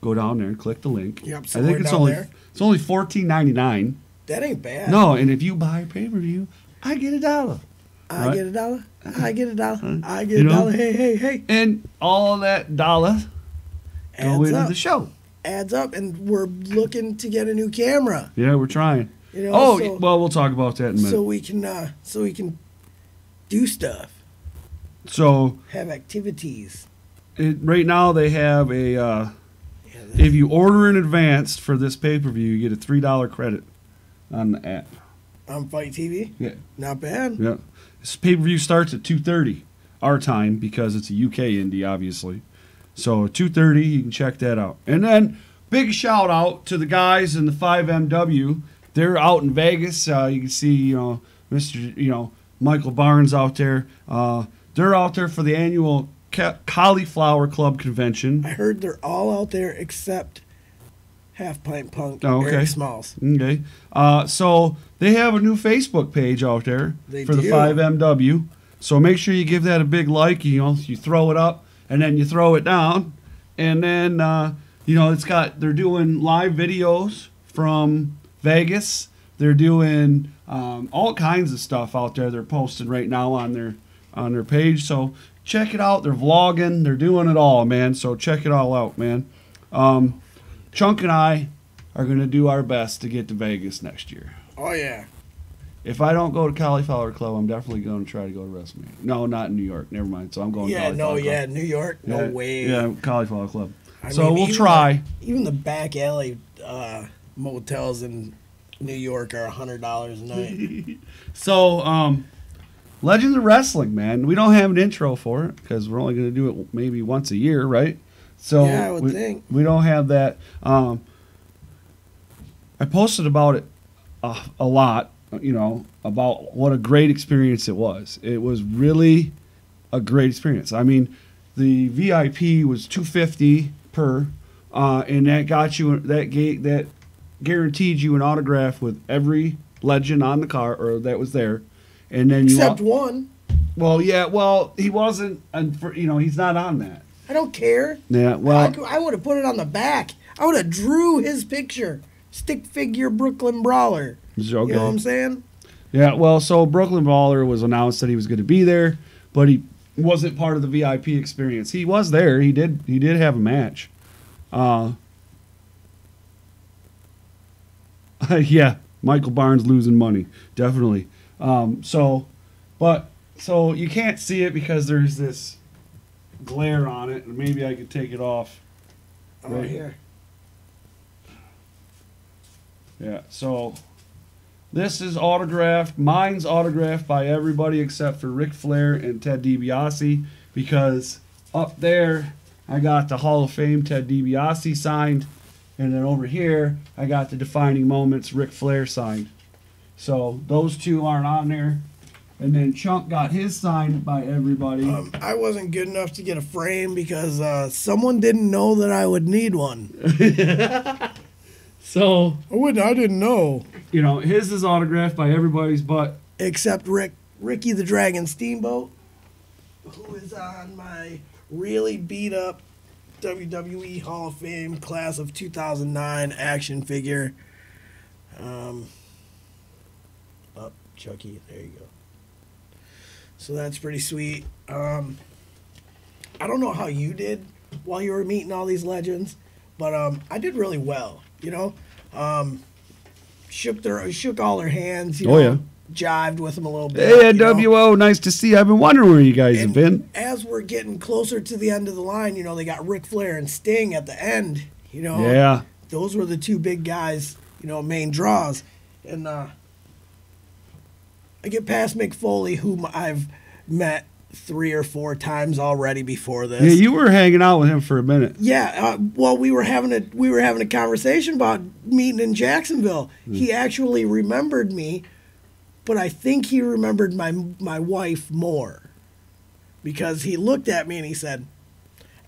Go down there and click the link. Yep, I somewhere think it's down only there. it's only $14.99. That ain't bad. No, and if you buy pay-per-view, I get $1. I Right? get $1. I get $1. I get You know? $1. Hey. And all that dollar go Adds into up. the show. Adds up, and we're looking to get a new camera. Yeah, we're trying. You know, Oh, so, well, we'll talk about that in a minute. so we can do stuff, So have activities. right now they have a Yeah, if you order in advance for this pay-per-view, you get a $3 credit on the app. on Fight TV, Yeah. not bad. Yeah. This pay-per-view starts at 2:30 our time because it's a UK indie, obviously. So 2:30, you can check that out. And then big shout out to the guys in the 5MW. They're out in Vegas. You can see, Mr. Michael Barnes out there. They're out there for the annual Cauliflower Club convention. I heard they're all out there except Half Pint Punk, Oh, okay. Eric Smalls. Okay. So they have a new Facebook page out there They for the do. 5MW. So make sure you give that a big like. You throw it up and then you throw it down. And then, they're doing live videos from Vegas. They're doing all kinds of stuff out there. They're posting right now on their page. So check it out. They're vlogging. They're doing it all, man. So check it all out, man. Chunk and I are going to do our best to get to Vegas next year. Oh yeah. If I don't go to Cauliflower Club, I'm definitely going to try to go to WrestleMania. No, not in New York. Never mind. So I'm going to Cauliflower Club. New York, no Yeah, way. Yeah, Cauliflower Club. I So mean, we'll even try. Even the back alley motels in New York are $100 a night. So, Legends of Wrestling, man. We don't have an intro for it because we're only going to do it maybe once a year, right? So Yeah, I would think. We don't have that. I posted about it a lot, about what a great experience it was. It was really a great experience. I mean, the VIP was $250 per, and that got you that guaranteed you an autograph with every legend on the car or that was there, and then Except one. Well, yeah, he wasn't, he's not on that. I don't care. Yeah, well, I would have put it on the back. I would have drew his picture. Stick figure Brooklyn Brawler. Okay. You know what I'm saying? Yeah, well, so Brooklyn Brawler was announced that he was going to be there, but he wasn't part of the VIP experience. He was there. He did have a match. Yeah, Michael Barnes losing money, definitely. So you can't see it because there's this glare on it, and maybe I could take it off. Right here. Yeah, so this is autographed. Mine's autographed by everybody except for Ric Flair and Ted DiBiase, because up there I got the Hall of Fame Ted DiBiase signed, and then over here I got the Defining Moments Ric Flair signed. So those two aren't on there. And then Chunk got his signed by everybody. I wasn't good enough to get a frame because someone didn't know that I would need one. So I didn't know. His is autographed by everybody's but Except Ricky the Dragon Steamboat, who is on my really beat up WWE Hall of Fame class of 2009 action figure. Chucky, there you go. So that's pretty sweet. I don't know how you did while you were meeting all these legends, but I did really well. Shook all their hands. Jived with them a little bit. Hey, NWO, nice to see you. I've been wondering where you guys have been. As we're getting closer to the end of the line, they got Ric Flair and Sting at the end. Yeah. Those were the two big guys, main draws. And I get past Mick Foley, whom I've met 3 or 4 times already before this. Yeah, you were hanging out with him for a minute. Yeah, well, we were having a conversation about meeting in Jacksonville. He actually remembered me, but I think he remembered my wife more, because he looked at me and he said,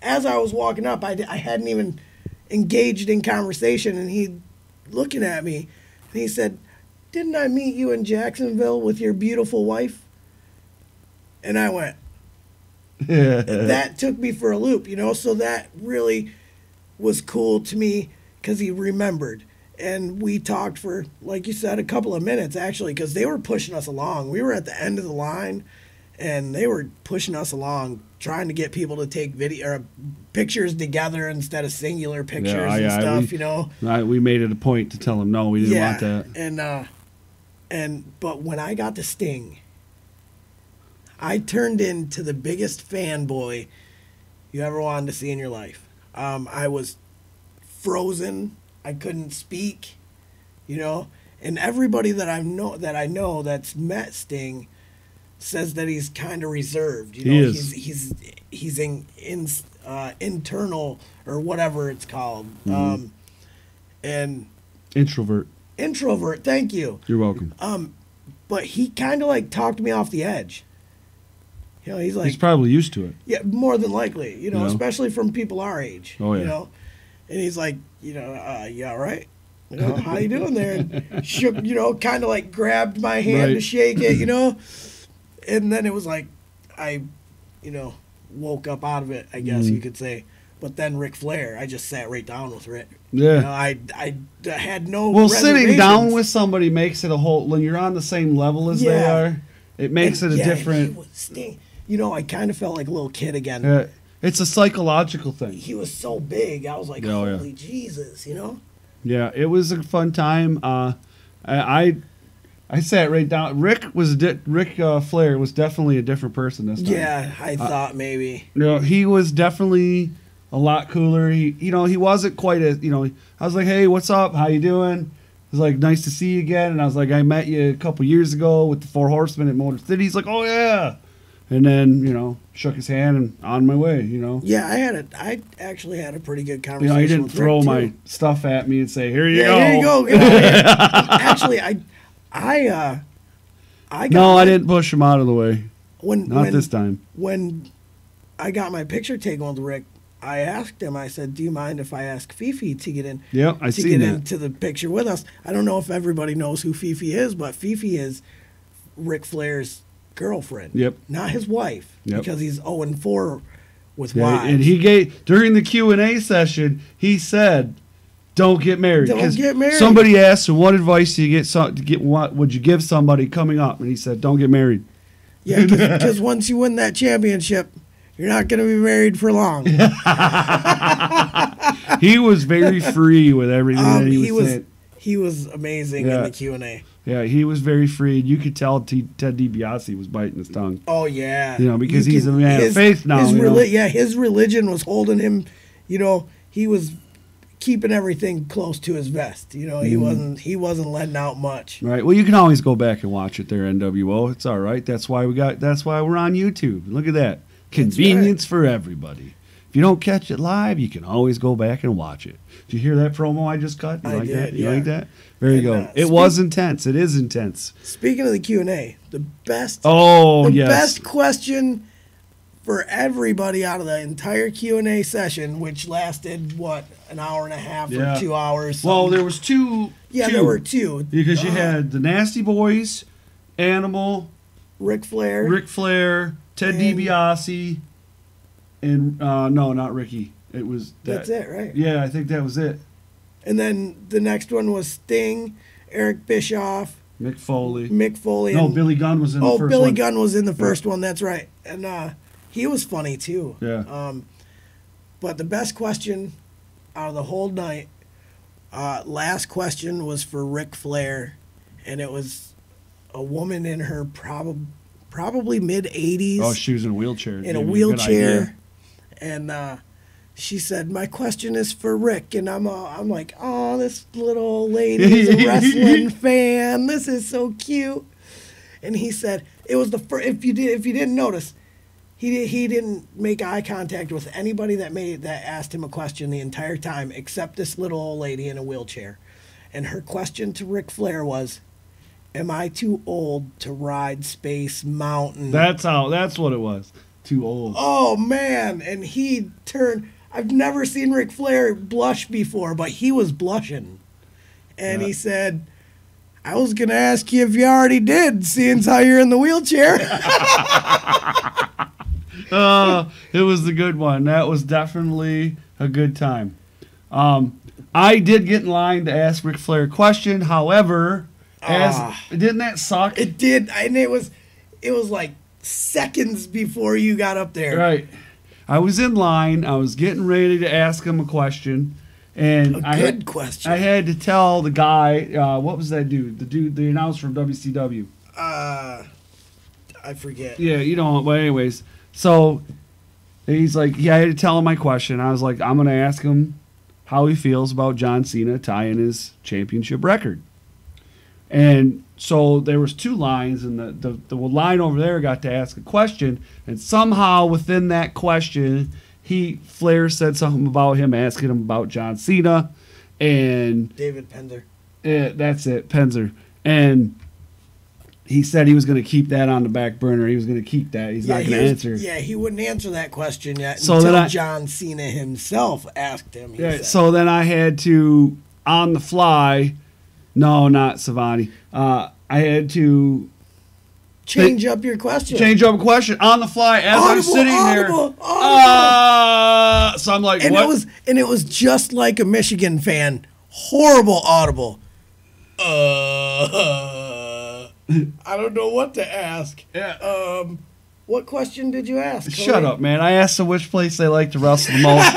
as I was walking up, I hadn't even engaged in conversation, and he looking at me and he said, "Didn't I meet you in Jacksonville with your beautiful wife?" And I went, that took me for a loop, so that really was cool to me because he remembered. And we talked for, like you said, a couple of minutes, actually, because they were pushing us along. We were at the end of the line, and they were pushing us along, trying to get people to take pictures together instead of singular pictures and stuff, We made it a point to tell them, no, we didn't want that. But when I got to Sting, I turned into the biggest fanboy you ever wanted to see in your life. I was frozen. I couldn't speak, and everybody that I know that's met Sting says that he's kind of reserved. He is. He's internal or whatever it's called, and introvert. Introvert. Thank you. You're welcome. But he kind of talked me off the edge. He's probably used to it. Yeah, more than likely. Especially from people our age. Oh yeah. And he's like, yeah, right. How you doing there? And shook, kind of grabbed my hand to shake it, And then it was like, I, woke up out of it, I guess you could say. But then Ric Flair, I just sat right down with Rick. Yeah. I had no. Well, sitting down with somebody makes it a whole. When you're on the same level as they are, it makes it a different. Sting. I kind of felt like a little kid again. Yeah. It's a psychological thing. He was so big. I was like, holy Jesus, Yeah, it was a fun time. I sat right down. Ric Flair was definitely a different person this time. Yeah, I thought maybe. He was definitely a lot cooler. He wasn't quite as, I was like, hey, what's up? How you doing? was like, nice to see you again. And I was like, I met you a couple years ago with the Four Horsemen at Motor City. He's like, oh, yeah. And then, shook his hand and on my way, Yeah, I actually had a pretty good You conversation. know, he didn't with throw Rick, my too. stuff at me and say, here you go. Here you go. Get out of here. Actually, I got No, I didn't push him out of the way. Not this time. When I got my picture taken with Rick, I asked him, I said, do you mind if I ask Fifi to get in? Yep, I to seen get that. into the picture with us. I don't know if everybody knows who Fifi is, but Fifi is Ric Flair's girlfriend. Yep. Not his wife. Yep. Because he's 0-4 with Yeah, wives. and he gave, during the Q&A session, he said, don't get married. Don't 'Cause get married. Somebody asked him, what advice do you what would you give somebody coming up? And he said, don't get married. Yeah, because once you win that championship, you're not going to be married for long. He was very free with everything that he was saying. He was amazing in the Q&A. Yeah, he was very free. You could tell Ted DiBiase was biting his tongue. Oh, yeah. Because he's a man of faith now. His religion was holding him, he was keeping everything close to his vest. He wasn't letting out much. Right. Well, you can always go back and watch it there, NWO. It's all right. That's why we're on YouTube. Look at that. Convenience for everybody. If you don't catch it live, you can always go back and watch it. Did you hear that promo I just cut? You I like did, that? You yeah. like that? Very And, good. It was intense. It is intense. Speaking of the Q&A, the best question for everybody out of the entire Q&A session, which lasted, an hour and a half or 2 hours? Well, there was two. Yeah, there were two. Because you had the Nasty Boys, Animal, Ric Flair, Ted DiBiase, and no, not Ricky. It was that. That's it, right? Yeah, I think that was it. And then the next one was Sting, Eric Bischoff, Mick Foley. No, Billy Gunn was in the first one. Oh, Billy Gunn was in the first one. That's right. And he was funny too. Yeah. But the best question out of the whole night, last question was for Ric Flair, and it was a woman in her probably mid-80s. Oh, she was in a wheelchair. In a wheelchair, and she said, "My question is for Rick," and I'm like, "Oh, this little old lady is a wrestling fan. This is so cute." And he said, "It was the first. If you didn't notice, he didn't make eye contact with anybody that asked him a question the entire time, except this little old lady in a wheelchair." And her question to Ric Flair was, "Am I too old to ride Space Mountain?" That's what it was. Too old. Oh, man. And he turned. I've never seen Ric Flair blush before, but he was blushing. And he said, "I was going to ask you if you already did, seeing how you're in the wheelchair." It was a good one. That was definitely a good time. I did get in line to ask Ric Flair a question. However, didn't that suck? It did. And it was like seconds before you got up there. Right. I was in line. I was getting ready to ask him a question. And A good question. I had to tell the guy, what was that dude? The announcer from WCW. I forget. Yeah, but anyways. So he's like, I had to tell him my question. I was like, I'm going to ask him how he feels about John Cena tying his championship record. And so there was two lines, and the line over there got to ask a question, and somehow within that question, Flair said something about him asking him about John Cena, and David Penzer. That's it, Penzer. And he said he was going to keep that on the back burner. He was going to keep that. He's not going to answer. Yeah, he wouldn't answer that question yet So until then John Cena himself asked him. So then I had to, on the fly, no, not Savani. I had to change up your question. Change up a question on the fly as I'm sitting there. So I'm like, and what? It was just like a Michigan fan. Horrible audible. I don't know what to ask. Yeah. What question did you ask? Shut up, man. I asked them which place they like to wrestle the most.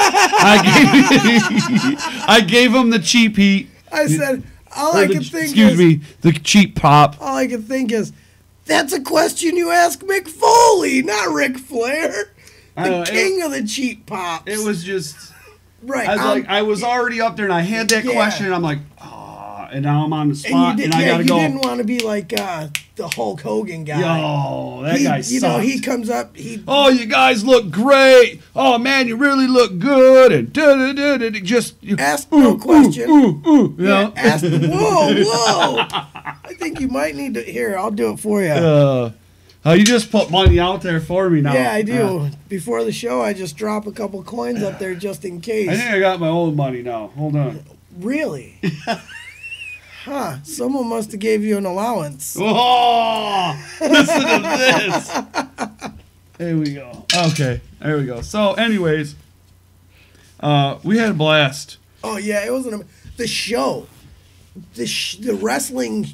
I gave them the cheap heat. I said, the cheap pop. All I can think is, that's a question you ask Mick Foley, not Ric Flair. The king of the cheap pops. It was just... Right. I was already up there, and I had that question, and I'm like, and now I'm on the spot, and I gotta go. You didn't want to be like the Hulk Hogan guy. Yo, that guy sucked. You know, he comes up. Oh, you guys look great. Oh man, you really look good. And just ask no question. You know? Ask. Whoa. I think you might need to. Here, I'll do it for you. You just put money out there for me now. Yeah, I do. Before the show, I just drop a couple coins up there just in case. I think I got my own money now. Hold on. Really? Huh. Someone must have gave you an allowance. Oh, listen to this. There we go. Okay, there we go. So, anyways, we had a blast. Oh, yeah, it was the show. The wrestling,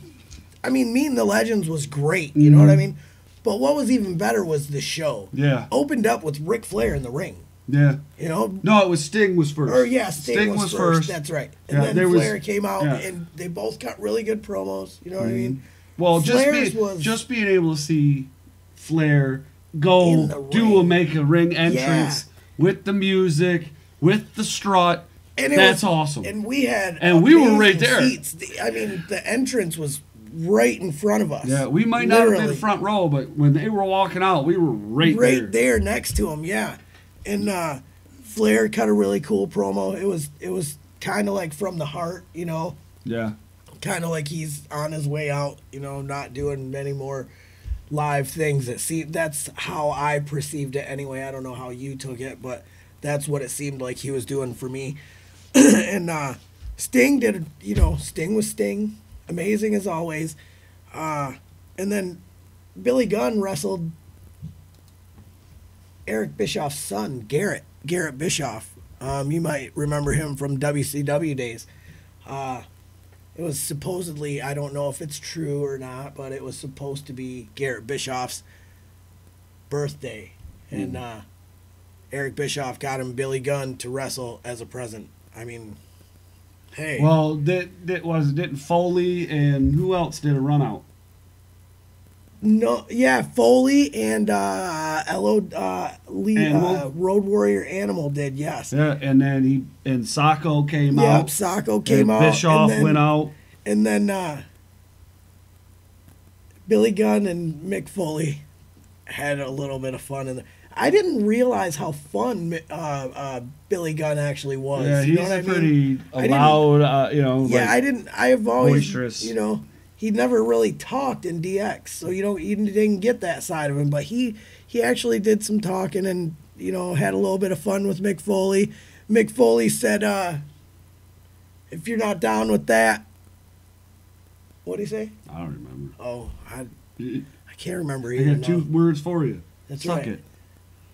I mean, Meeting the Legends was great. You know what I mean? But what was even better was the show. Yeah. Opened up with Ric Flair in the ring. Yeah. You know? No, it was Sting was first. Or yeah, Sting was first. That's right. And then Flair came out, and they both cut really good promos. You know what I mean? Well, just being able to see Flair make a ring entrance with the music, with the strut. And that's awesome. And we were right there. Seats. I mean, the entrance was right in front of us. Yeah, we might not have been the front row, but when they were walking out, we were right there next to them. Yeah, and Flair cut a really cool promo. It was kind of like from the heart, you know. Yeah. Kind of like he's on his way out, you know, not doing many more live things. That's how I perceived it anyway. I don't know how you took it, but that's what it seemed like he was doing for me. And Sting did, you know, Sting was Sting. Amazing as always. And then Billy Gunn wrestled Eric Bischoff's son, Garrett Bischoff. You might remember him from WCW days. It was supposedly, I don't know if it's true or not, but it was supposed to be Garrett Bischoff's birthday. And Eric Bischoff got him Billy Gunn to wrestle as a present. I mean, hey. Well, didn't Foley and who else did a run out? No, yeah, Foley and Road Warrior Animal did, yes. Yeah, and then Sacco came out. Yep, Sacco came out. Bischoff went out. And then Billy Gunn and Mick Foley had a little bit of fun in there. I didn't realize how fun Billy Gunn actually was. Yeah, he's pretty loud, you know. Yeah, like I've always, boisterous. You know, he never really talked in DX, so you didn't get that side of him. But he actually did some talking and, you know, had a little bit of fun with Mick Foley. Mick Foley said, if you're not down with that, what'd he say? I don't remember. Oh, I can't remember either. I got two words for you. That's Suck right. it.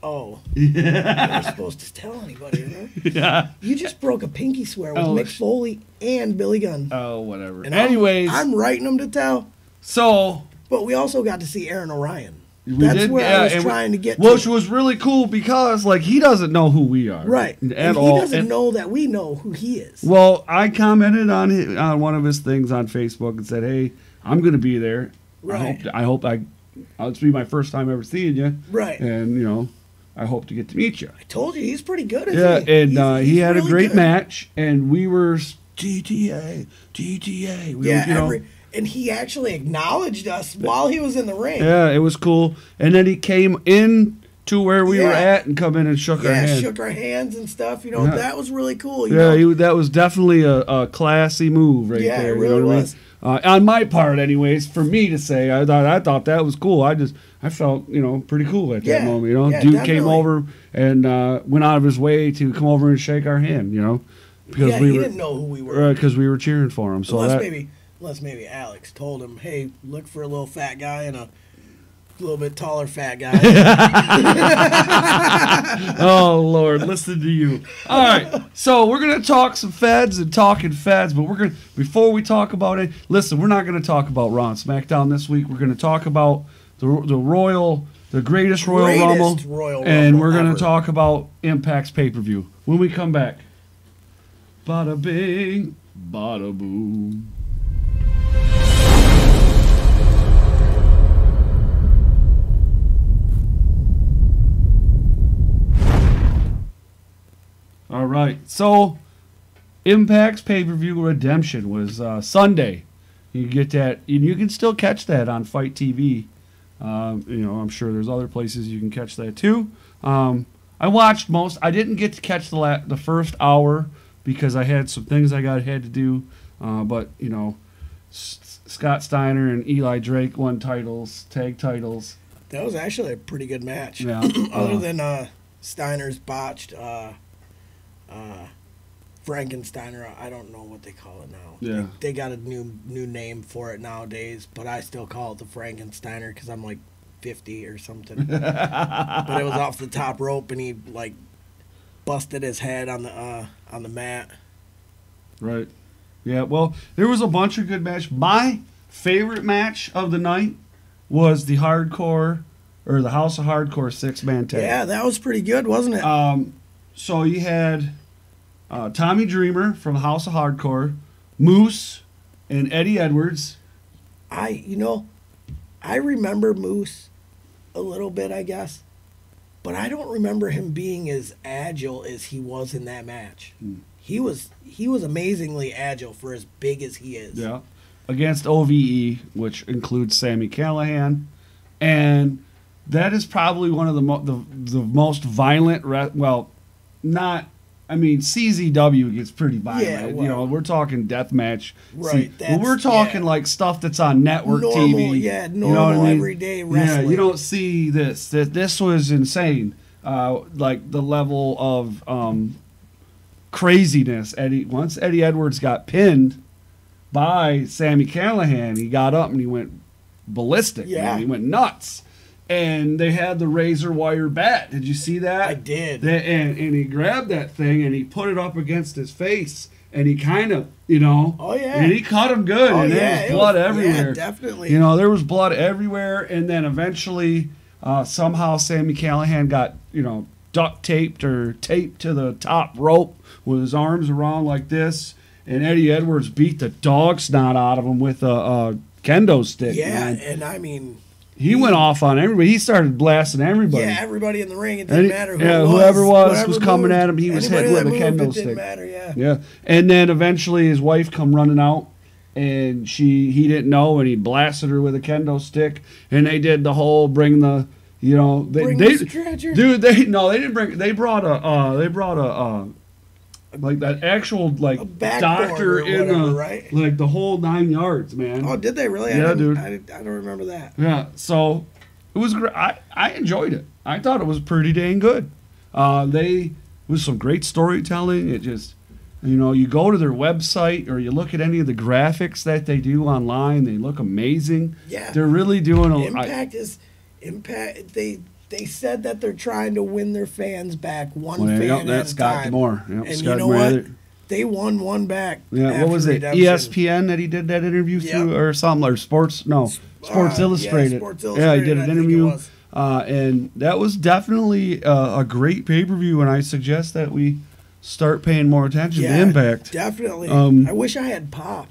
Oh. Yeah. You're not supposed to tell anybody, right? Yeah. You just broke a pinky swear with Mick Foley and Billy Gunn. Oh, whatever. And anyways. I'm writing them to tell. So. But we also got to see Aaron Orion. That's where I was trying to get to. Which was really cool because, like, he doesn't know who we are. Right. At all. He doesn't know that we know who he is. Well, I commented on one of his things on Facebook and said, hey, I'm going to be there. Right. It's be my first time ever seeing you. Right. And, you know, I hope to get to meet you. I told you, he's pretty good. Yeah, and he had really a great match, and we were GTA. And he actually acknowledged us while he was in the ring. Yeah, it was cool. And then he came in to where we were at and come in and shook our hands. Yeah, shook our hands and stuff. You know, that was really cool. That was definitely a classy move right there. Yeah, it really was. On my part, anyways, for me to say, I thought that was cool. I felt, you know, pretty cool at that moment. You know, dude definitely came over and went out of his way to come over and shake our hand. You know, because he didn't know who we were. Because we were cheering for him. So unless maybe Alex told him, hey, look for a little fat guy and a little bit taller fat guy. Oh, Lord, listen to you. All right, so we're going to talk some feds and talking feds, but before we talk about it, listen, we're not going to talk about Raw and SmackDown this week. We're going to talk about the greatest Royal Rumble, and we're going to talk about Impact's pay-per-view when we come back. Bada bing, bada boom. All right, so Impact's pay-per-view Redemption was Sunday. You get that, and you can still catch that on Fight TV. I'm sure there's other places you can catch that too. I watched most. I didn't get to catch the first hour because I had some things I had to do. But Scott Steiner and Eli Drake won tag titles. That was actually a pretty good match. Yeah. Other than Steiner's botched Frankensteiner, I don't know what they call it now. Yeah. They got a new name for it nowadays, but I still call it the Frankensteiner because I'm like 50 or something. But it was off the top rope, and he like busted his head on the mat. Right. Yeah. Well, there was a bunch of good matches. My favorite match of the night was the House of Hardcore 6-man tag. Yeah, that was pretty good, wasn't it? So you had Tommy Dreamer from House of Hardcore, Moose, and Eddie Edwards. I remember Moose a little bit, I guess, but I don't remember him being as agile as he was in that match. He was amazingly agile for as big as he is. Yeah, against OVE, which includes Sami Callihan, and that is probably one of the most violent. CZW gets pretty violent. Yeah, well, we're talking deathmatch. Right. We're talking like stuff that's on network TV. Yeah, normal everyday wrestling. Yeah, you don't see this. This was insane. Like the level of craziness. Once Eddie Edwards got pinned by Sami Callihan, he got up and he went ballistic. Yeah. Man. He went nuts. And they had the razor wire bat. Did you see that? I did. And he grabbed that thing and he put it up against his face. And he kind of, Oh, yeah. And he cut him good. Oh, and yeah. there was blood everywhere. Yeah, definitely. There was blood everywhere. And then eventually, somehow Sami Callihan got, duct taped or taped to the top rope with his arms around like this. And Eddie Edwards beat the dog snot out of him with a kendo stick. Yeah, man. and I mean... He went off on everybody. He started blasting everybody. Yeah, everybody in the ring. It didn't matter who it was. Whoever was Whatever coming moved. at him. He was hit with a kendo stick. It didn't matter, yeah. Yeah, and then eventually his wife come running out, and he didn't know, and he blasted her with a kendo stick, and they did the whole bring the the stretcher. Dude, they didn't bring. They brought a like that actual like doctor in the right? like the whole 9 yards, man. Oh, did they really? Yeah, dude. I don't remember that. Yeah, so it was great. I enjoyed it. I thought it was pretty dang good. It was some great storytelling. It just, you go to their website or you look at any of the graphics that they do online. They look amazing. Yeah, they're really doing a Impact. They said that they're trying to win their fans back fan that's at a Scott time. D'Amore. Yep, And Scott you know D'Amore. what? They won one back. Yeah, what was it? Redemption. ESPN that he did that interview through, or something, or Sports Illustrated. Yeah, Sports Illustrated. Yeah, he did an interview, I think it was. and that was definitely a great pay-per-view. And I suggest that we start paying more attention to Impact. Definitely. I wish I had Pop.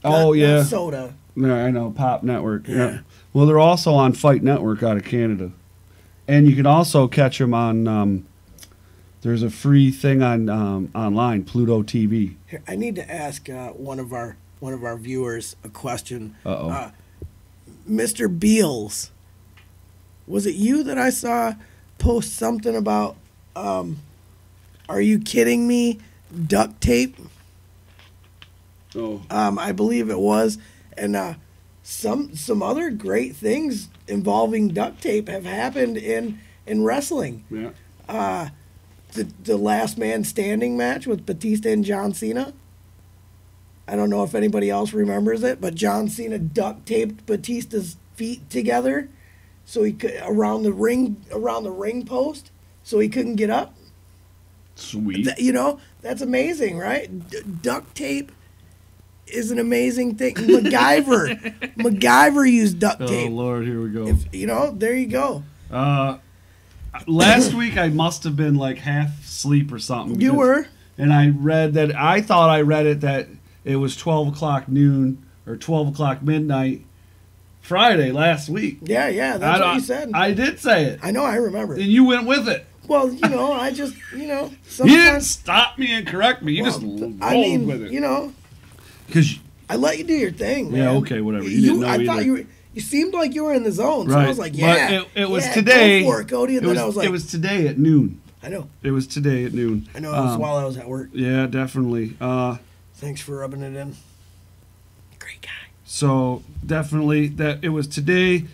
Not soda. Yeah, I know, Pop Network. Yeah. Well, they're also on Fight Network out of Canada. And you can also catch them on, there's a free thing on online, Pluto TV. Here, I need to ask one of our viewers a question. Uh-oh. Mr. Beals, was it you that I saw post something about, are you kidding me, duct tape? Oh. I believe it was. And some other great things involving duct tape have happened in wrestling. Yeah. The last man standing match with Batista and John Cena. I don't know if anybody else remembers it, but John Cena duct taped Batista's feet together so he could around the ring post so he couldn't get up. Sweet. That's amazing, right? Duct tape is an amazing thing. MacGyver used duct tape. Oh Lord, here we go. There you go. Last week I must have been like half asleep or something. You were. And I thought I read it that it was 12 o'clock noon or 12 o'clock midnight Friday last week. Yeah, that's what you said. I did say it. I know, I remember. And you went with it. Well, I just, You didn't sometimes. stop me and correct me. You just rolled with it. Because I let you do your thing, man. Yeah, okay, whatever. You didn't know I thought either. you seemed like you were in the zone, so right, I was like, yeah. but it was yeah, today. Go for it, Cody. And then I was like, it was today at noon. I know. It was today at noon. I know. It was while I was at work. Yeah, definitely. Thanks for rubbing it in. Great guy. So definitely that it was today.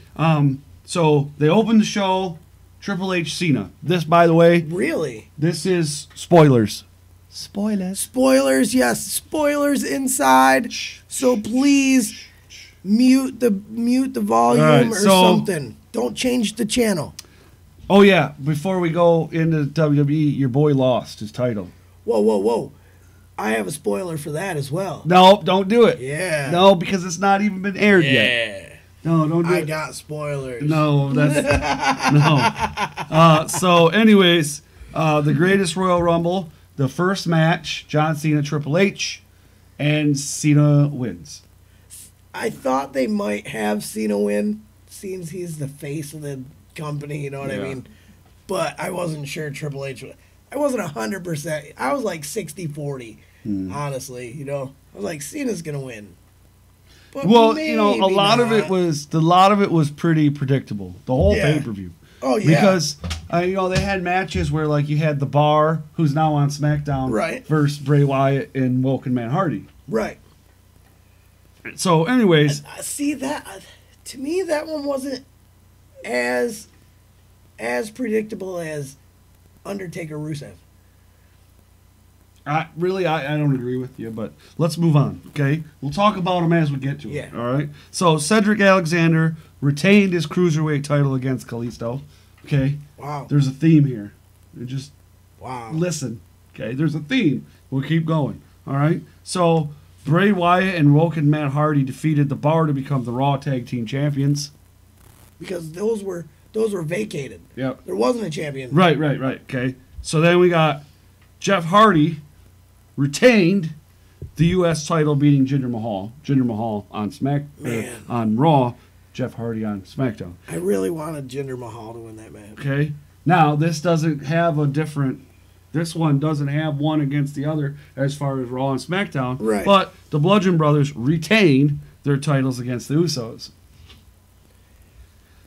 So they opened the show. Triple H Cena. This, by the way, Really? this is spoilers. Spoilers. Spoilers, yes. Spoilers inside. So please mute the volume All right, or so- something. Don't change the channel. Oh yeah, before we go into WWE, your boy lost his title. Whoa. I have a spoiler for that as well. No, don't do it. Yeah. No, because it's not even been aired yet. Yeah. No, don't do I it. got spoilers. No, that's no. So, anyways, the Greatest Royal Rumble, the first match, John Cena, Triple H, and Cena wins. I thought they might have Cena win, since he's the face of the company, you know what I Yeah. mean? But I wasn't sure Triple H would. I wasn't 100%. I was like 60-40, honestly, I was like, Cena's going to win. But Well, maybe a lot of it not. was pretty predictable. The whole Yeah. pay-per-view. Oh, yeah. Because they had matches where like you had the Bar, who's now on SmackDown, Right. versus Bray Wyatt and Woken Man Hardy. Right. So, anyways, See, to me, that one wasn't as predictable as Undertaker Rusev. I don't agree with you, but let's move on, okay? We'll talk about him as we get to it, Yeah. all right? So, Cedric Alexander retained his Cruiserweight title against Kalisto, okay? Wow. There's a theme here. Just Wow. listen, okay? There's a theme. We'll keep going, all right? So, Bray Wyatt and Woken Matt Hardy defeated the Bar to become the Raw Tag Team Champions. Because those were vacated. Yep. There wasn't a champion. Right, okay? So then we got Jeff Hardy retained the U.S. title, beating Jinder Mahal. Jinder Mahal on Man. on Raw, Jeff Hardy on SmackDown. I really wanted Jinder Mahal to win that match. Okay. Now this doesn't have a different. This one doesn't have one against the other as far as Raw and SmackDown. Right. But the Bludgeon Brothers retained their titles against the Usos.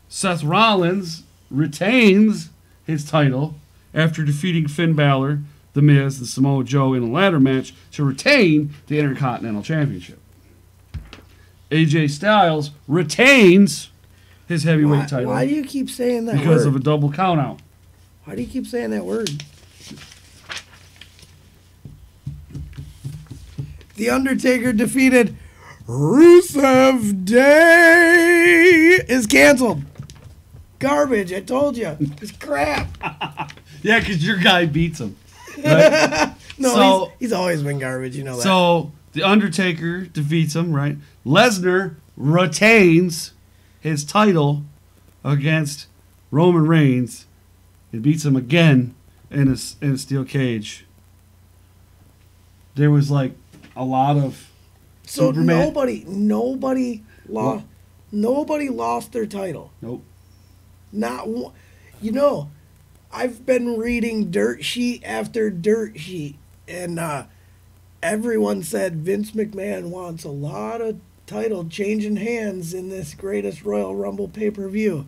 Seth Rollins retains his title after defeating Finn Balor, The Miz, and Samoa Joe in a ladder match to retain the Intercontinental Championship. AJ Styles retains his heavyweight title Why do you keep saying that because word? of a double countout. Why do you keep saying that word? The Undertaker defeated Rusev Day is canceled. Garbage, I told you. It's crap. Yeah, because your guy beats him. Right? No, So- he's always been garbage, you know that. So the Undertaker defeats him, right? Lesnar retains his title against Roman Reigns and beats him again in a steel cage. There was like a lot of So Superman. nobody lost their title. Nope. Not one. I've been reading dirt sheet after dirt sheet, and everyone said Vince McMahon wants a lot of title changing hands in this Greatest Royal Rumble pay-per-view.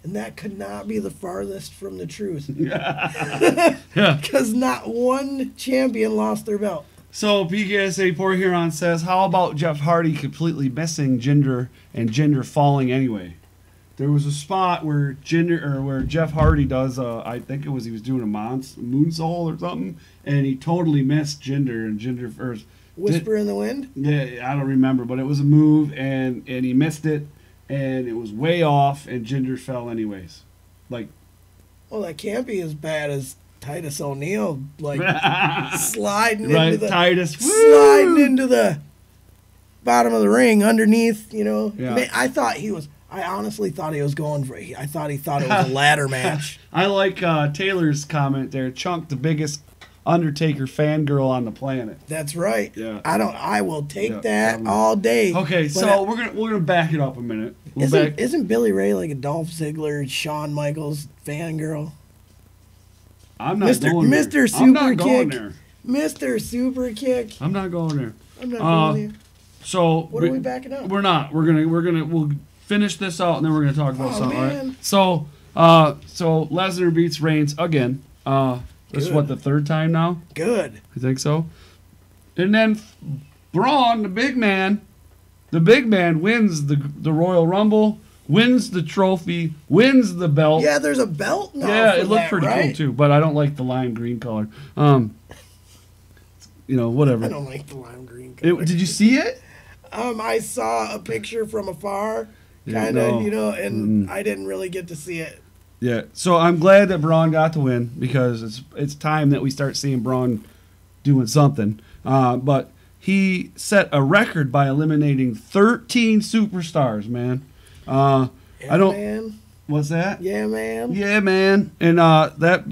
And that could not be the farthest from the truth. Yeah. Because not one champion lost their belt. So PKSA Port Huron says, how about Jeff Hardy completely missing Jinder and Jinder falling anyway? There was a spot where Jeff Hardy does, I think he was doing a moonsault or something, and he totally missed Jinder, and Jinder first. Whisper in the wind? Yeah, I don't remember, but it was a move, and he missed it, and it was way off, and Jinder fell anyways. Like, Well, that can't be as bad as Titus O'Neil, like sliding right, into the Titus, sliding into the bottom of the ring underneath. Yeah. I honestly thought he was going for. I thought it was a ladder match. I like Taylor's comment there. Chunk, the biggest Undertaker fangirl on the planet. That's right. Yeah. I will take Yeah, that all day. Okay, But, so we're gonna back it up a minute. isn't Billy Ray like a Dolph Ziggler, Shawn Michaels fangirl? I'm not Mr. going there. Mr. I'm not Super going Kick. there. Mr. Super Kick. I'm not going there. I'm not going there. So What are we backing up? We're not. We'll finish this out and then we're gonna talk about something. All man. right. So Lesnar beats Reigns again. This is Good. what, the third time now? Good. I think so. And then Braun, the big man wins the Royal Rumble, wins the trophy, wins the belt. Yeah, there's a belt now. Yeah, for it looked that, pretty right? cool too, but I don't like the lime green color. Whatever. I don't like the lime green color. Did you see it? I saw a picture from afar, Yeah, kind of, no. and I didn't really get to see it. Yeah. So I'm glad that Braun got to win because it's time that we start seeing Braun doing something. But he set a record by eliminating 13 superstars, man. Yeah, I don't. Man. What's that? Yeah, man. Yeah, man. And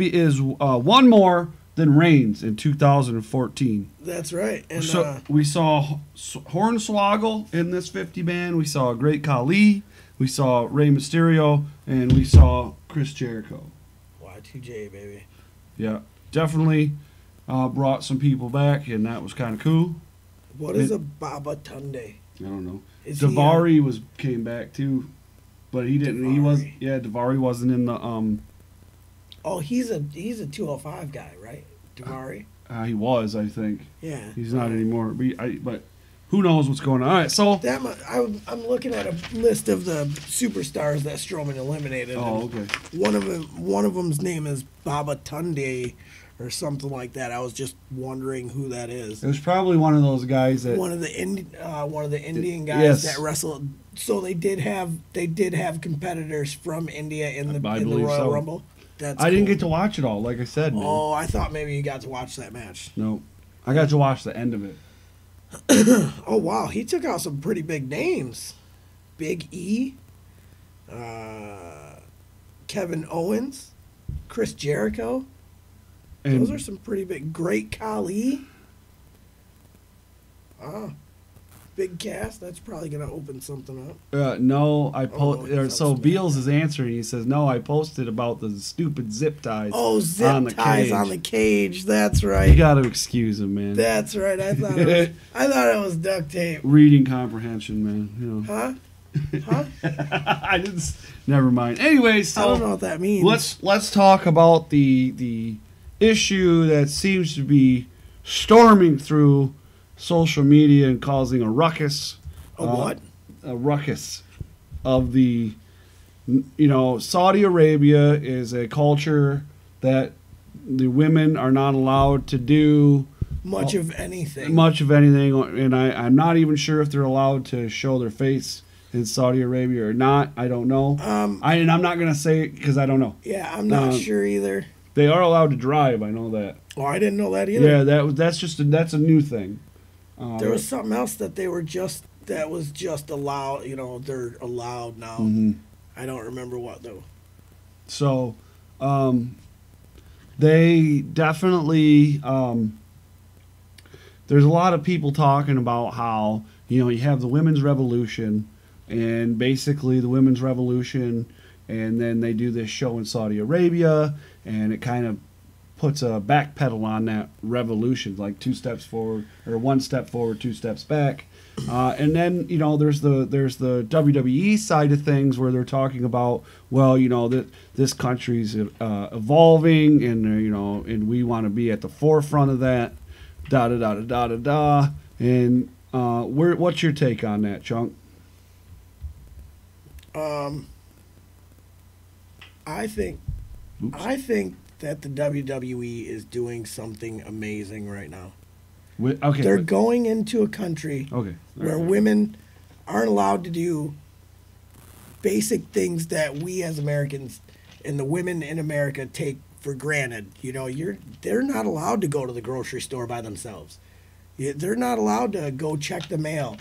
is one more than Reigns in 2014. That's right. And So we saw Hornswoggle in this 50-man. We saw Great Khali. We saw Rey Mysterio. And we saw Chris Jericho. Y2J, baby. Yeah, definitely brought some people back, and that was kind of cool. What is a Baba Tunde? I don't know. Is he, Davari came back too, but he didn't. He was Davari. Davari wasn't in the Oh, he's a 205 guy, right? Davari. he was, I think. Yeah. He's not anymore. But who knows what's going on? All right, so I'm looking at a list of the superstars that Strowman eliminated. oh, and okay. One of them's name is Baba Tunde or something like that. I was just wondering who that is. It was probably one of those guys that One of the Indian guys Yes. that wrestled. So they did have competitors from India in the I in the believe Royal so. Rumble. That's I didn't cool. get to watch it all. Like I said, man. Oh, I thought maybe you got to watch that match. No, I got to watch the end of it. Oh wow, he took out some pretty big names. Big E, Kevin Owens, Chris Jericho. And Those are some pretty big. Great Khali. Big cast. That's probably gonna open something up. no, I Oh, no, he's so upstairs. Beals is answering. He says, "No, I posted about the stupid zip ties." Oh, zip on the ties cage. on the cage. That's You right. got to excuse him, man. That's right. I thought it was duct tape. Reading comprehension, man. You know. Huh? Huh? I didn't. Never mind. Anyway, so I don't know what that means. let's talk about the issue that seems to be storming through social media and causing a ruckus. What? A ruckus of the, Saudi Arabia is a culture that the women are not allowed to do Much of anything. much of anything, and I'm not even sure if they're allowed to show their face in Saudi Arabia or not. I don't know. And I'm not gonna say it because I don't know. Yeah, I'm not sure either. They are allowed to drive. I know that. Oh, I didn't know that either. Yeah, that's a new thing. There was something else that was just allowed. They're allowed now. Mhm. I don't remember what though. So, they definitely. There's a lot of people talking about how you have the women's revolution, and basically the women's revolution, and then they do this show in Saudi Arabia, and it kind of puts a back pedal on that revolution, like 2 steps forward or 1 step forward, 2 steps back. And then there's the WWE side of things where they're talking about, well, that this country's evolving, and and we want to be at the forefront of that. Da da da da da da. And what's your take on that, Chunk? I think that the WWE is doing something amazing right now. Okay. They're going into a country Okay. where women aren't allowed to do basic things that we as Americans and the women in America take for granted. They're not allowed to go to the grocery store by themselves. They're not allowed to go check the mail.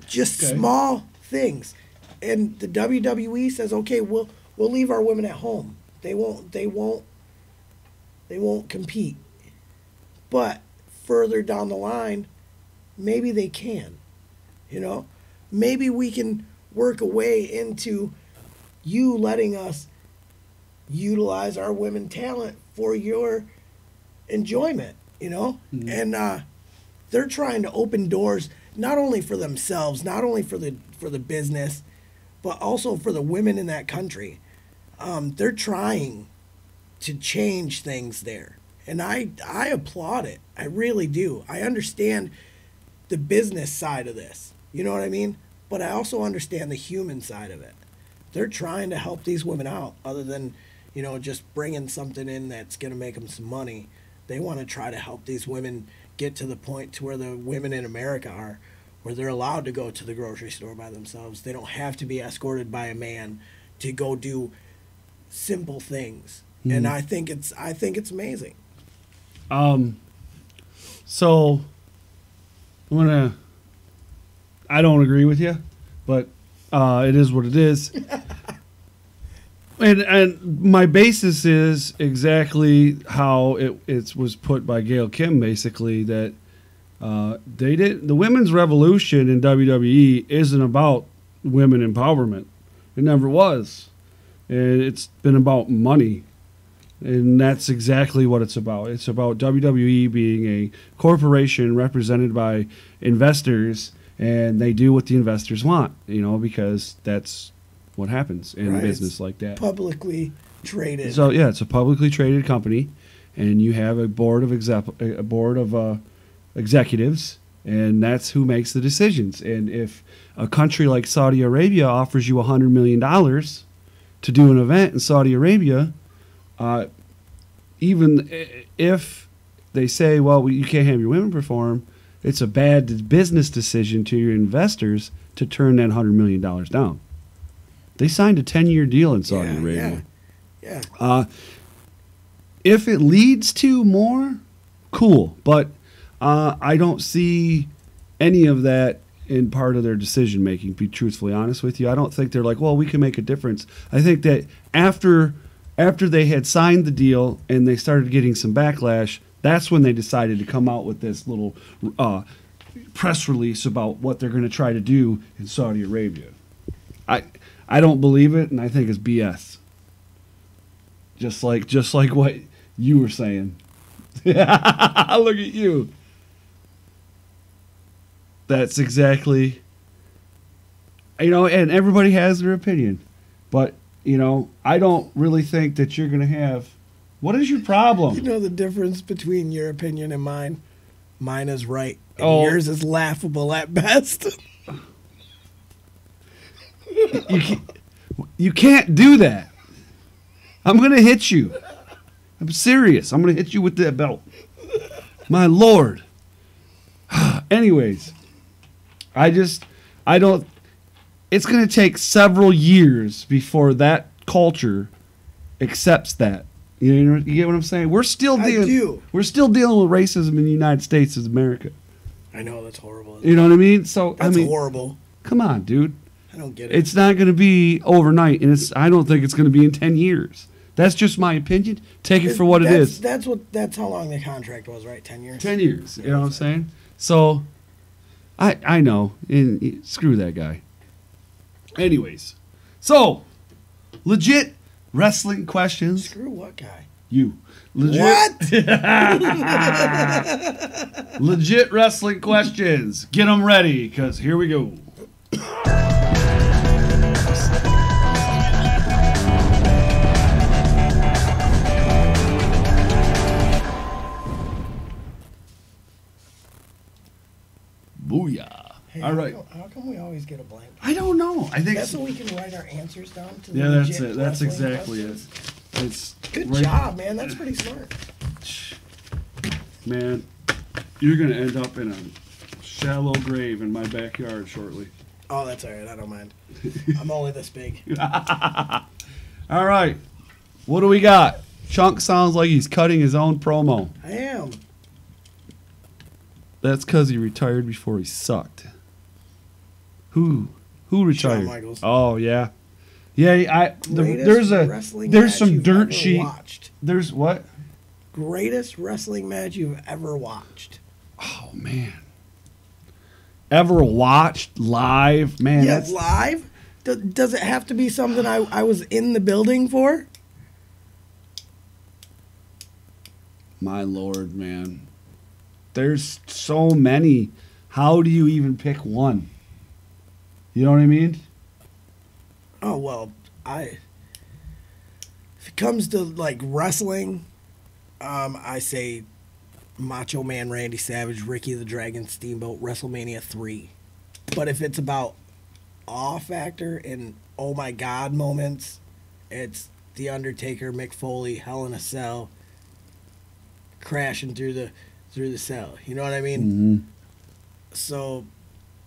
Just Okay. small things. And the WWE says, okay, we'll leave our women at home. They won't compete. But further down the line, maybe they can. Maybe we can work a way into you letting us utilize our women talent for your enjoyment, you know? And they're trying to open doors not only for themselves, not only for the business, but also for the women in that country. They're trying to change things there. And I applaud it. I really do. I understand the business side of this. You know what I mean? But I also understand the human side of it. They're trying to help these women out other than, you know, just bringing something in that's going to make them some money. They want to try to help these women get to the point to where the women in America are, where they're allowed to go to the grocery store by themselves. They don't have to be escorted by a man to go do simple things. And I think it's amazing. So I don't agree with you, but it is what it is. and my basis is exactly how it was put by Gail Kim, basically, that the women's revolution in WWE isn't about women empowerment. It never was. And it's been about money. And that's exactly what it's about. It's about WWE being a corporation represented by investors, and they do what the investors want, you know, because that's what happens in a business like that. Publicly traded. So yeah, it's a publicly traded company, and you have a board of executives, and that's who makes the decisions. And if a country like Saudi Arabia offers you $100 million to do an event in Saudi Arabia, even if they say, well, you can't have your women perform, it's a bad business decision to your investors to turn that $100 million down. They signed a 10-year deal in Saudi Arabia. Yeah. If it leads to more, cool. But I don't see any of that in part of their decision making, to be truthfully honest with you. I don't think they're like, well, we can make a difference. I think that after they had signed the deal and they started getting some backlash, that's when they decided to come out with this little press release about what they're going to try to do in Saudi Arabia. I don't believe it, and I think it's BS. Just like what you were saying. Look at you. That's exactly, you know, and everybody has their opinion, but you know, I don't really think that you're going to have. What is your problem? You know the difference between your opinion and mine? Mine is right, and yours is laughable at best. You can't do that. I'm going to hit you. I'm serious. I'm going to hit you with that belt. My Lord. Anyways, I don't. It's going to take several years before that culture accepts that. You get what I'm saying? We're still dealing with racism in the United States as America. I know, that's horrible. You know what I mean? So that's horrible. Come on, dude. I don't get it. It's not going to be overnight, and I don't think it's going to be in 10 years. That's just my opinion. Take it for what it is. That's how long the contract was, right? 10 years. 10 years. You know what I'm saying? So I know. And screw that guy. Anyways, so legit wrestling questions. Screw what guy? You. Legit. What? Legit wrestling questions. Get them ready, because here we go. Booyah. Hey, all right. How come we always get a blank? I don't know. I think that's so we can write our answers down to the that's it. That's exactly questions. it. It's good job, man. That's pretty smart. Man, you're gonna end up in a shallow grave in my backyard shortly. Oh, that's all right. I don't mind. I'm only this big. All right. What do we got? Chunk sounds like he's cutting his own promo. I am. That's because he retired before he sucked. Who retired? Shawn Michaels. Oh yeah, yeah. There's some dirt sheet. Watched. There's what? Greatest wrestling match you've ever watched. Oh man. Ever watched live? Man, yeah, live. Does it have to be something I was in the building for? My Lord, man. There's so many. How do you even pick one? You know what I mean? Oh, well, if it comes to, like, wrestling, I say Macho Man Randy Savage, Ricky the Dragon Steamboat, WrestleMania 3. But if it's about awe factor and oh my God moments, it's The Undertaker, Mick Foley, Hell in a Cell, crashing through the cell. You know what I mean? Mm-hmm. So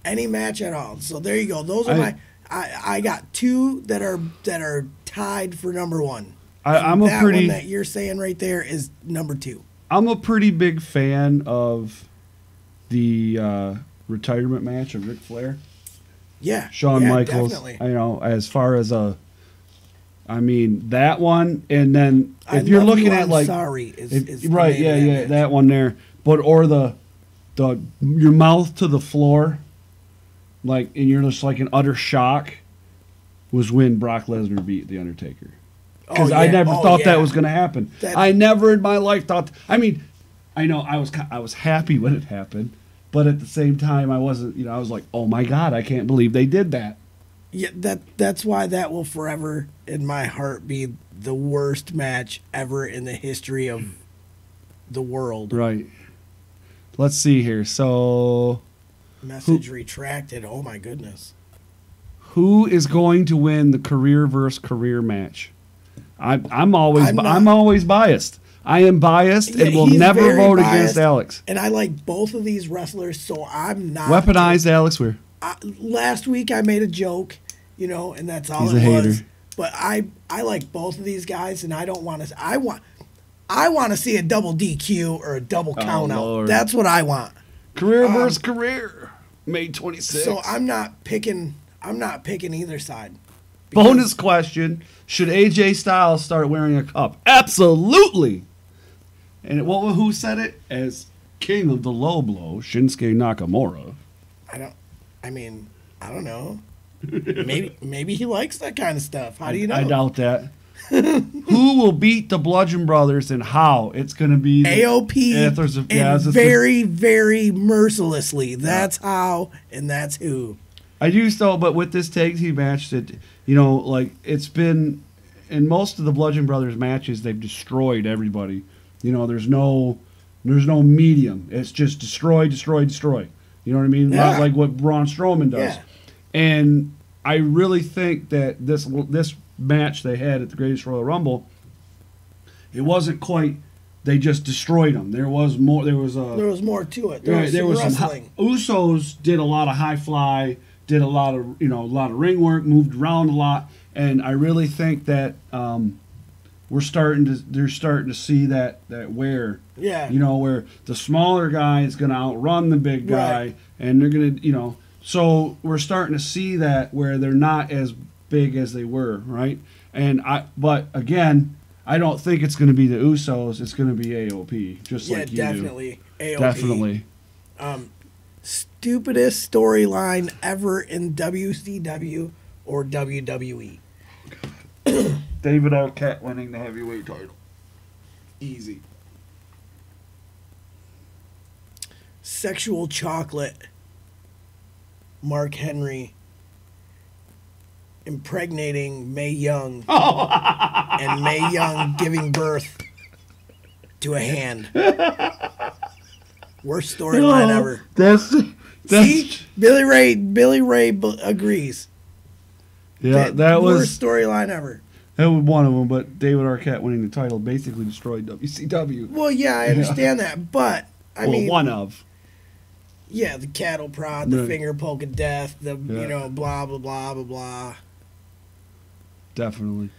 any match at all. So there you go. Those are I got two that are tied for number one. I'm that one that you're saying right there is number two. I'm a pretty big fan of the retirement match of Ric Flair. Yeah. Shawn Michaels. Definitely. You know, as far as that one, and then if I you're Love looking You, at I'm like Sorry is right, the name of match. that one there. But or the your mouth to the floor, like, and you're just like in utter shock, was when Brock Lesnar beat The Undertaker. Because I never thought that was going to happen. I never in my life thought. I mean, I know I was happy when it happened, but at the same time I wasn't. You know, I was like, oh my God, I can't believe they did that. Yeah, that's why that will forever in my heart be the worst match ever in the history of the world. Right. Let's see here. So, Message retracted. Oh my goodness. Who is going to win the career versus career match? I'm always biased. I am biased and will never vote against Alex. And I like both of these wrestlers, so I'm not Weaponized Alex Weir. Last week I made a joke, you know, and that's all He's it a was. hater. But I like both of these guys, and I don't want to. I want to see a double DQ or a double count out. Lord. That's what I want. Career versus career, May 26th. So I'm not picking either side. Bonus question: should AJ Styles start wearing a cup? Absolutely. And who said it? As king of the low blow, Shinsuke Nakamura. I don't know. Maybe he likes that kind of stuff. How do you know? I doubt that. Who will beat the Bludgeon Brothers and how? It's going to be AOP very, very mercilessly. That's how and that's who. I do so, but with this tag team match, that like it's been in most of the Bludgeon Brothers matches, they've destroyed everybody. There's no medium. It's just destroy, destroy, destroy. You know what I mean? Yeah. Not like what Braun Strowman does. Yeah. And I really think that this match they had at the Greatest Royal Rumble, it wasn't quite. They just destroyed them. There was more. There was more to it. There was wrestling. Usos did a lot of high fly. Did a lot of ring work. Moved around a lot. And I really think that they're starting to see that where where the smaller guy is going to outrun the big guy, right. And they're going to so we're starting to see that where they're not as big as they were, right? But again, I don't think it's going to be the Usos. It's going to be AOP, just like you definitely do. AOP. Definitely. Stupidest storyline ever in WCW or WWE. David Arquette winning the heavyweight title. Easy. Sexual chocolate. Mark Henry impregnating Mae Young and Mae Young giving birth to a hand. Worst storyline ever. That's See? Billy Ray agrees. Yeah, that was worst storyline ever. That was one of them, but David Arquette winning the title basically destroyed WCW. Well, yeah, I understand that, but I mean, one of. Yeah, the cattle prod, the Right. finger poke of death, the blah blah blah blah blah. Definitely.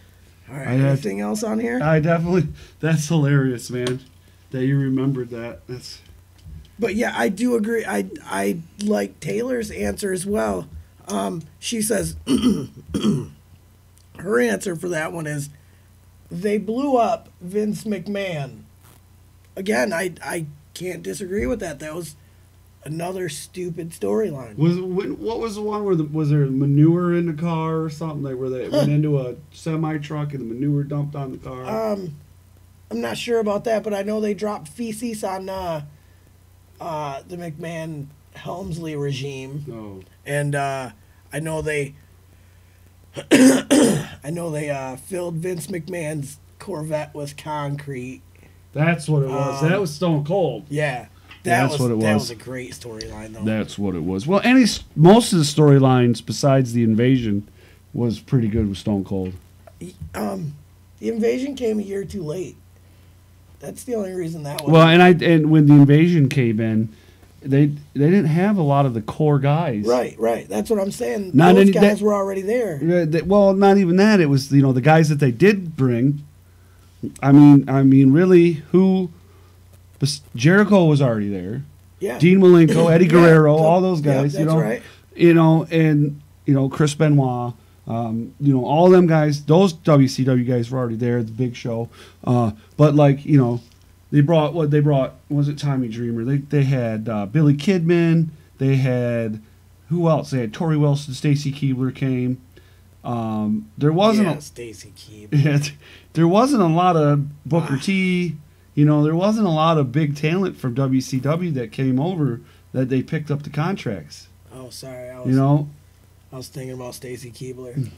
All right, anything else on here? That's hilarious, man. That you remembered that. But yeah, I do agree. I like Taylor's answer as well. She says her answer for that one is they blew up Vince McMahon. Again, I can't disagree with that. That was another stupid storyline. What was the one where was there manure in the car or something, like where they went into a semi truck and the manure dumped on the car? I'm not sure about that, but I know they dropped feces on the McMahon Helmsley regime, and I know they filled Vince McMahon's Corvette with concrete. That's what it was. That was Stone Cold. Yeah. That's what it was. That was a great storyline, though. That's what it was. Well, most of the storylines besides the invasion was pretty good with Stone Cold. The invasion came a year too late. That's the only reason that was. Well, and when the invasion came in, they didn't have a lot of the core guys. Right. That's what I'm saying. Those guys were already there. Well, not even that. It was the guys that they did bring. I mean, really, who? Jericho was already there. Yeah. Dean Malenko, Eddie Guerrero, all those guys. That's right. And Chris Benoit. All them guys. Those WCW guys were already there at the big show. But they brought. Was it Tommy Dreamer? They had Billy Kidman. They had who else? They had Torrie Wilson, Stacy Keibler came. There wasn't Stacy Keibler. There wasn't a lot of Booker T. There wasn't a lot of big talent from WCW that came over that they picked up the contracts. Oh, sorry. I was thinking about Stacy Keibler.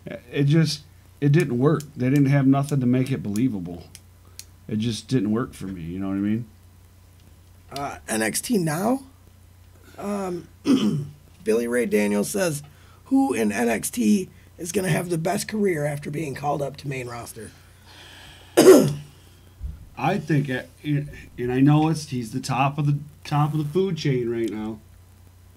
It didn't work. They didn't have nothing to make it believable. It just didn't work for me. You know what I mean? NXT now. Billy Ray Daniels says, "Who in NXT is going to have the best career after being called up to main roster?" I think, and I know he's the top of the food chain right now.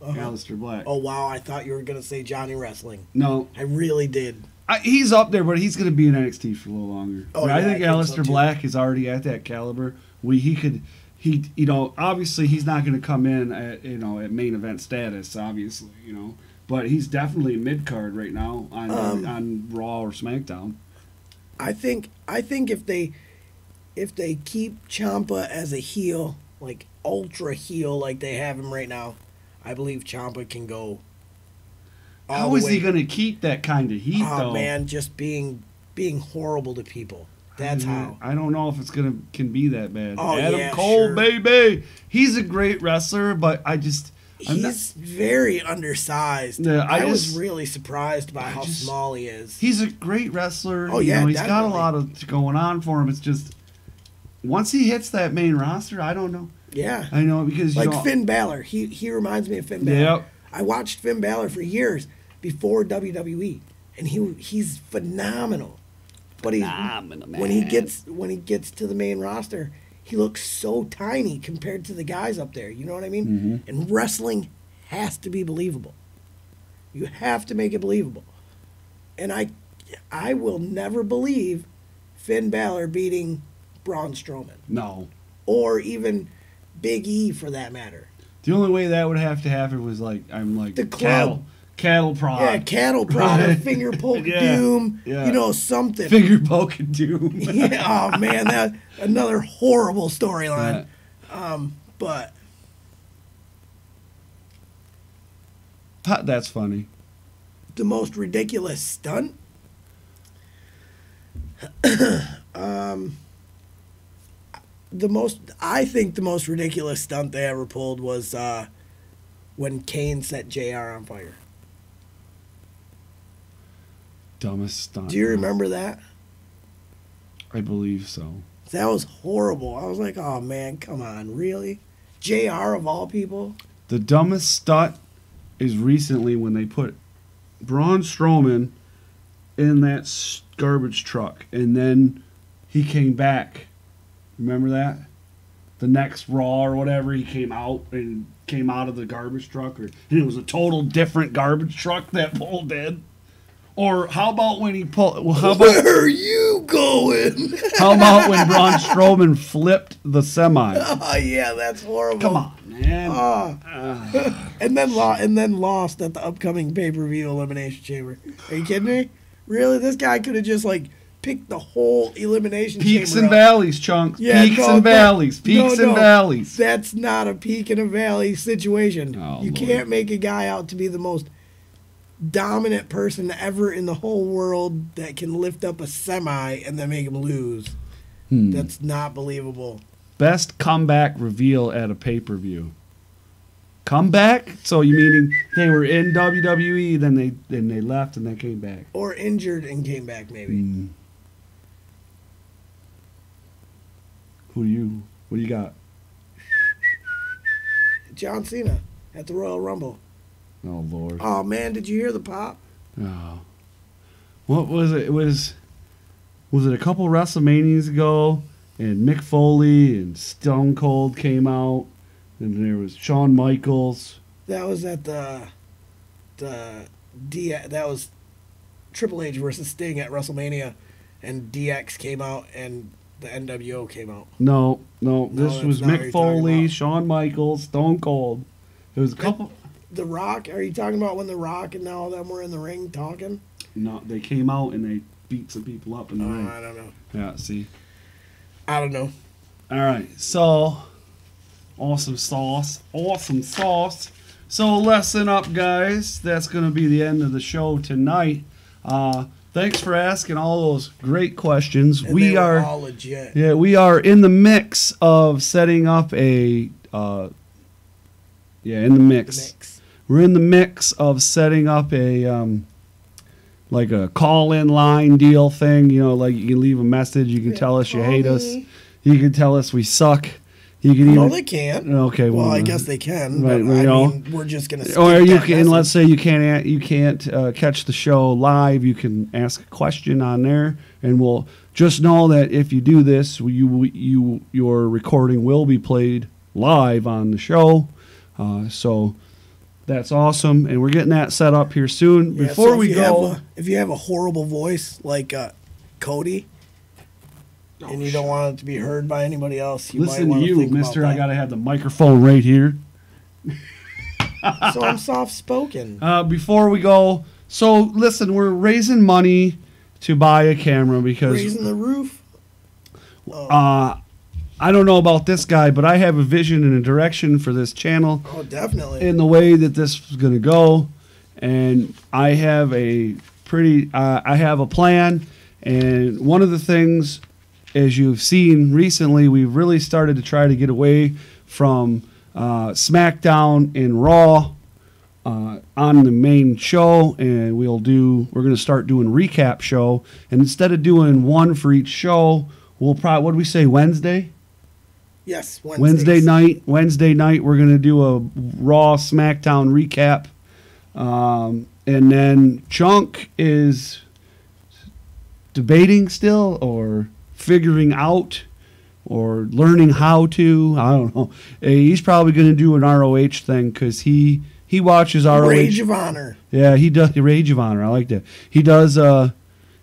Aleister Black. Oh wow! I thought you were going to say Johnny Wrestling. No, I really did. He's up there, but he's going to be in NXT for a little longer. I think Aleister Black is already at that caliber. Obviously he's not going to come in at main event status, obviously, but he's definitely mid card right now on Raw or SmackDown. I think if they keep Ciampa as a heel, like ultra heel, like they have him right now, I believe Ciampa can go. How is he going to keep that kind of heat, though? Oh man, just being horrible to people. That's how. I don't know if it's can be that bad. Oh, Adam Cole, sure. Baby. He's a great wrestler, but he's very undersized. I was really surprised by how small he is. He's a great wrestler. Oh yeah, he's got a lot of going on for him. It's just once he hits that main roster, I don't know. Yeah, I know because Finn Balor. He reminds me of Finn Balor. Yep. I watched Finn Balor for years before WWE, and he's phenomenal. But when he gets to the main roster, he looks so tiny compared to the guys up there. You know what I mean? Mm-hmm. And wrestling has to be believable. You have to make it believable. And I will never believe Finn Balor beating Braun Strowman. No. Or even Big E for that matter. The only way that would have to happen was the club. Cattle prod. Yeah, cattle prod, or finger poke doom, something. Finger poke and doom. Yeah, oh man, that another horrible storyline. But that's funny. The most ridiculous stunt. I think the most ridiculous stunt they ever pulled was when Kane set JR on fire. Dumbest stunt. Do you remember that? I believe so. That was horrible. I was like, oh man, come on, really? JR of all people? The dumbest stunt is recently when they put Braun Strowman in that garbage truck, and then he came back. Remember that? The next Raw or whatever, he came out of the garbage truck, and it was a total different garbage truck that pulled in. Or how about when he pulled? Well, where are you going? How about when Braun Strowman flipped the semi? Oh yeah, that's horrible. Come on, man. And then lost at the upcoming pay-per-view Elimination Chamber. Are you kidding me? Really, this guy could have just picked the whole Elimination Chamber. Peaks and valleys, Chunks. Yeah, Peaks and valleys. Peaks and valleys. That's not a peak and a valley situation. Oh, you can't make a guy out to be the most dominant person ever in the whole world that can lift up a semi and then make him lose. That's not believable. Best comeback reveal at a pay-per-view. Comeback? So you meaning they were in WWE, then they left and they came back. Or injured and came back, maybe. What do you got? John Cena at the Royal Rumble. Oh Lord. Oh man, did you hear the pop? Oh. What was it? Was it a couple WrestleManias ago? And Mick Foley and Stone Cold came out, and there was Shawn Michaels. That was at that was Triple H versus Sting at WrestleMania, and DX came out and the NWO came out. No, this that's was not what Mick you're talking Foley, about. Shawn Michaels, Stone Cold. There was a couple. The Rock? Are you talking about when The Rock and all of them were in the ring talking? No, they came out and they beat some people up in the ring. I don't know. Yeah, see. I don't know. All right, so awesome sauce. So lesson up, guys. That's going to be the end of the show tonight. Thanks for asking all those great questions. And We they were are all legit. Yeah, we are in the mix of setting up a in the mix. We're in the mix of setting up a like a call-in line deal thing. You know, like you can leave a message. You can tell us you hate us. You can tell us we suck. You can No, even. they can't. Okay, Well, I guess they can. But Right, I mean, we're just gonna. Skip or you that can, message. let's say you can't catch the show live. You can ask a question on there, and we'll just know that if you do this, your recording will be played live on the show. So that's awesome, and we're getting that set up here soon. Yeah, Before so we go, if you have a horrible voice like Cody, and you don't want it to be heard by anybody else, you listen might to want you, think Mister. about I gotta have the microphone right here. that. So I'm soft spoken. Before we go, so listen, we're raising money to buy a camera because Raising the roof. I don't know about this guy, but I have a vision and a direction for this channel Oh, definitely. in the way that this is going to go, and I have a plan. And one of the things, as you've seen recently, we've really started to try to get away from SmackDown and Raw on the main show, and we're going to start doing recap show. And instead of doing one for each show, we'll probably, what do we say, Wednesday? Yes, Wednesday night, we're going to do a Raw SmackDown recap. And then Chunk is debating still, or figuring out, or learning how to. I don't know. He's probably going to do an ROH thing because he watches ROH. Rage of Honor. Yeah, he does. Rage of Honor. I like that. He does.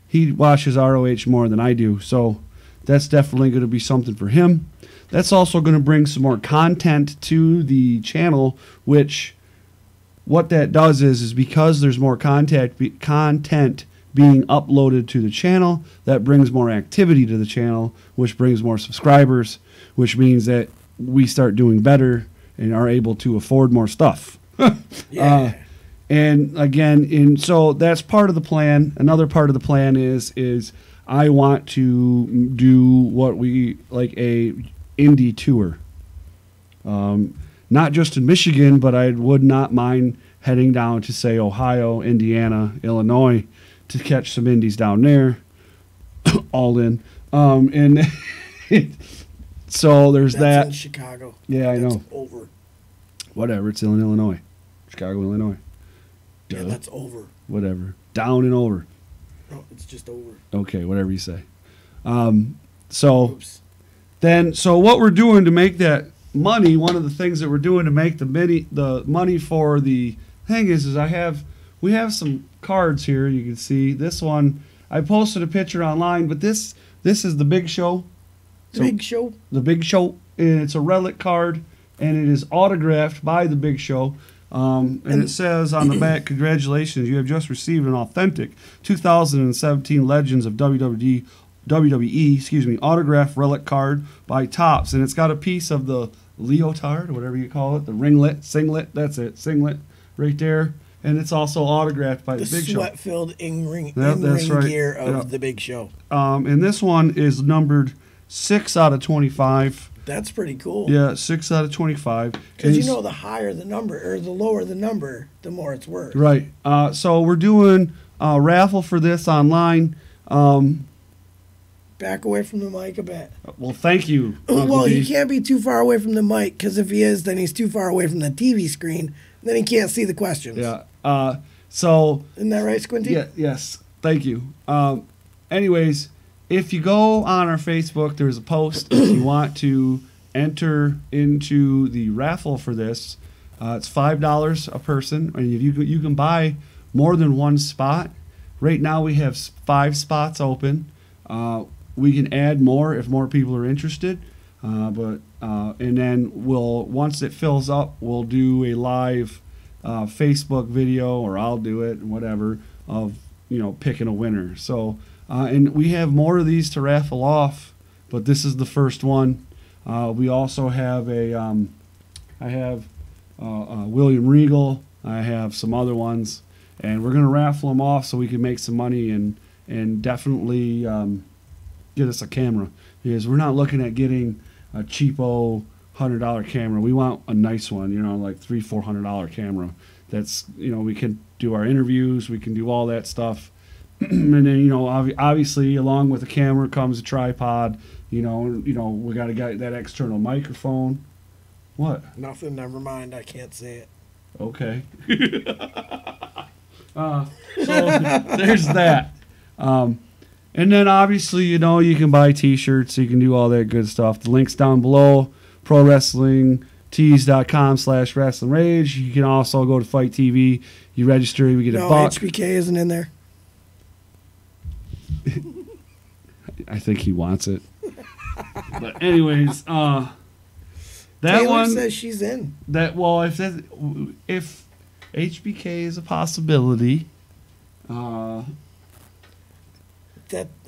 He watches ROH more than I do. So that's definitely going to be something for him. That's also going to bring some more content to the channel, which what that does is because there's more content being uploaded to the channel, that brings more activity to the channel, which brings more subscribers, which means that we start doing better and are able to afford more stuff. Yeah. And again, so that's part of the plan. Another part of the plan is I want to do what we like a indie tour. Not just in Michigan, but I would not mind heading down to, say, Ohio, Indiana, Illinois to catch some indies down there. All in. And so there's That's that. in Chicago. Yeah, I That's know. over. Whatever, it's in Illinois. Chicago, Illinois. Yeah, Duh. that's over. Whatever. Down and over. No, it's just over. Okay, whatever you say. So Oops. so what we're doing to make that money, one of the things that we're doing to make the money for the thing is we have some cards here. You can see this one. I posted a picture online, but this is the Big Show. Big Show. The Big Show, and it's a relic card, and it is autographed by the Big Show. And it says on the back, "Congratulations, you have just received an authentic 2017 Legends of WWE, autograph relic card by Topps," and it's got a piece of the leotard, whatever you call it, the singlet. That's it, singlet right there, and it's also autographed by the Big Show. Sweat-filled in-ring Yep, that's right. gear of Yep. the Big Show. And this one is numbered 6 out of 25. That's pretty cool. Yeah, 6 out of 25. Because you know the higher the number, or the lower the number, the more it's worth. Right. So we're doing a raffle for this online. Back away from the mic a bit. Well, thank you. Uncle Well, D. he can't be too far away from the mic, because if he is, then he's too far away from the TV screen. Then he can't see the questions. Yeah. So. Isn't that right, Squinty? Yeah. Yes. Thank you. Anyways, if you go on our Facebook, there's a post. If you want to enter into the raffle for this, it's $5 a person, and you can buy more than one spot. Right now we have 5 spots open. We can add more if more people are interested, and then once it fills up, we'll do a live Facebook video, or I'll do it, whatever, of picking a winner. So and we have more of these to raffle off, but this is the first one. We also have I have William Regal. I have some other ones, and we're gonna raffle them off so we can make some money and definitely get us a camera, because we're not looking at getting a cheapo $100 camera. We want a nice one, like $300-400 camera. That's we can do our interviews, we can do all that stuff, and then obviously along with the camera comes a tripod. We got to get that external microphone. What? Nothing. Never mind. I can't say it. Okay. So there's that. And then obviously, you can buy T-shirts, you can do all that good stuff. The link's down below, prowrestlingtees.com/Rasslin Rage. You can also go to Fight TV. You register, we get No, $1. HBK isn't in there. I think he wants it. But anyways, that Taylor one says she's in. If HBK is a possibility, That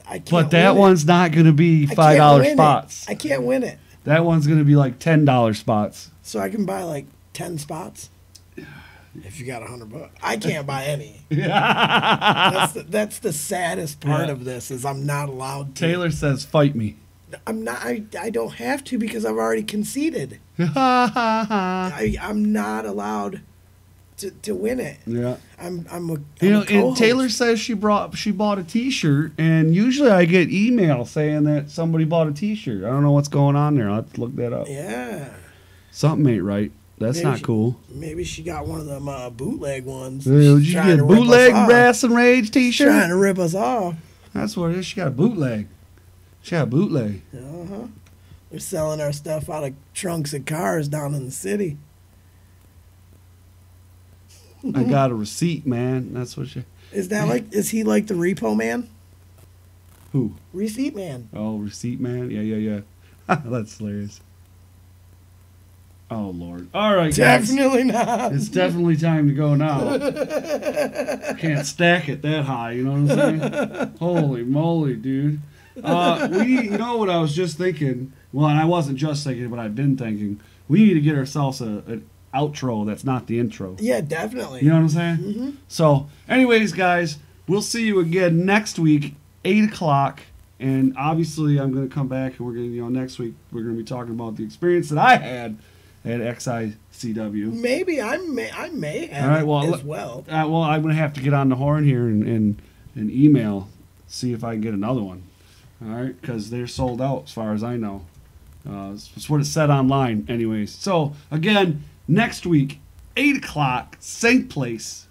I can't. but that win one's not going to be it. I can't $5 win spots. it. I can't win it. That one's going to be like $10 spots. So I can buy like 10 spots. If you got $100, I can't buy any. That's the saddest part of this, is I'm not allowed to. Taylor says, "Fight me." I'm not. I don't have to, because I've already conceded. I'm not allowed to win it. Yeah. I'm a And co-host. Taylor says she bought a T-shirt, and usually I get email saying that somebody bought a T-shirt. I don't know what's going on there. I'll have to look that up. Yeah. Something ain't right. That's Maybe not cool. Maybe she got one of them bootleg ones. Did you She's trying get a to rip us bootleg off. Rasslin Rage Trying T-shirt? to rip us off. That's what it is. She got a bootleg. She got a bootleg. Uh-huh. They're selling our stuff out of trunks of cars down in the city. I got a receipt, man. That's what she. Is he like the repo man? Who? Receipt man. Oh, receipt man. Yeah. That's hilarious. Oh Lord! All right, guys. Definitely not. It's definitely time to go now. Can't stack it that high, you know what I'm saying? Holy moly, dude. You know what I was just thinking? Well, and I wasn't just thinking, but I've been thinking. We need to get ourselves an outro that's not the intro. Yeah, definitely. You know what I'm saying? Mm-hmm. So, anyways, guys, we'll see you again next week, 8 o'clock. And obviously, I'm going to come back, and we're going to, next week, we're going to be talking about the experience that I had at XICW. Maybe I may have All right, well, as well. Well, I'm going to have to get on the horn here and email, see if I can get another one. All right, because they're sold out as far as I know. That's what it said online, anyways. So again, next week, 8 o'clock, same place,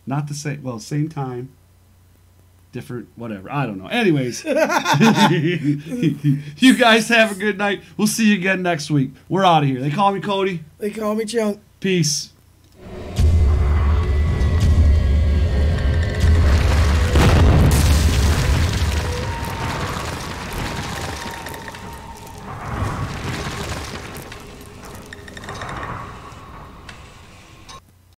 not the same. Well, same time, different, whatever. I don't know. Anyways, you guys have a good night. We'll see you again next week. We're out of here. They call me Cody. They call me Chunk. Peace.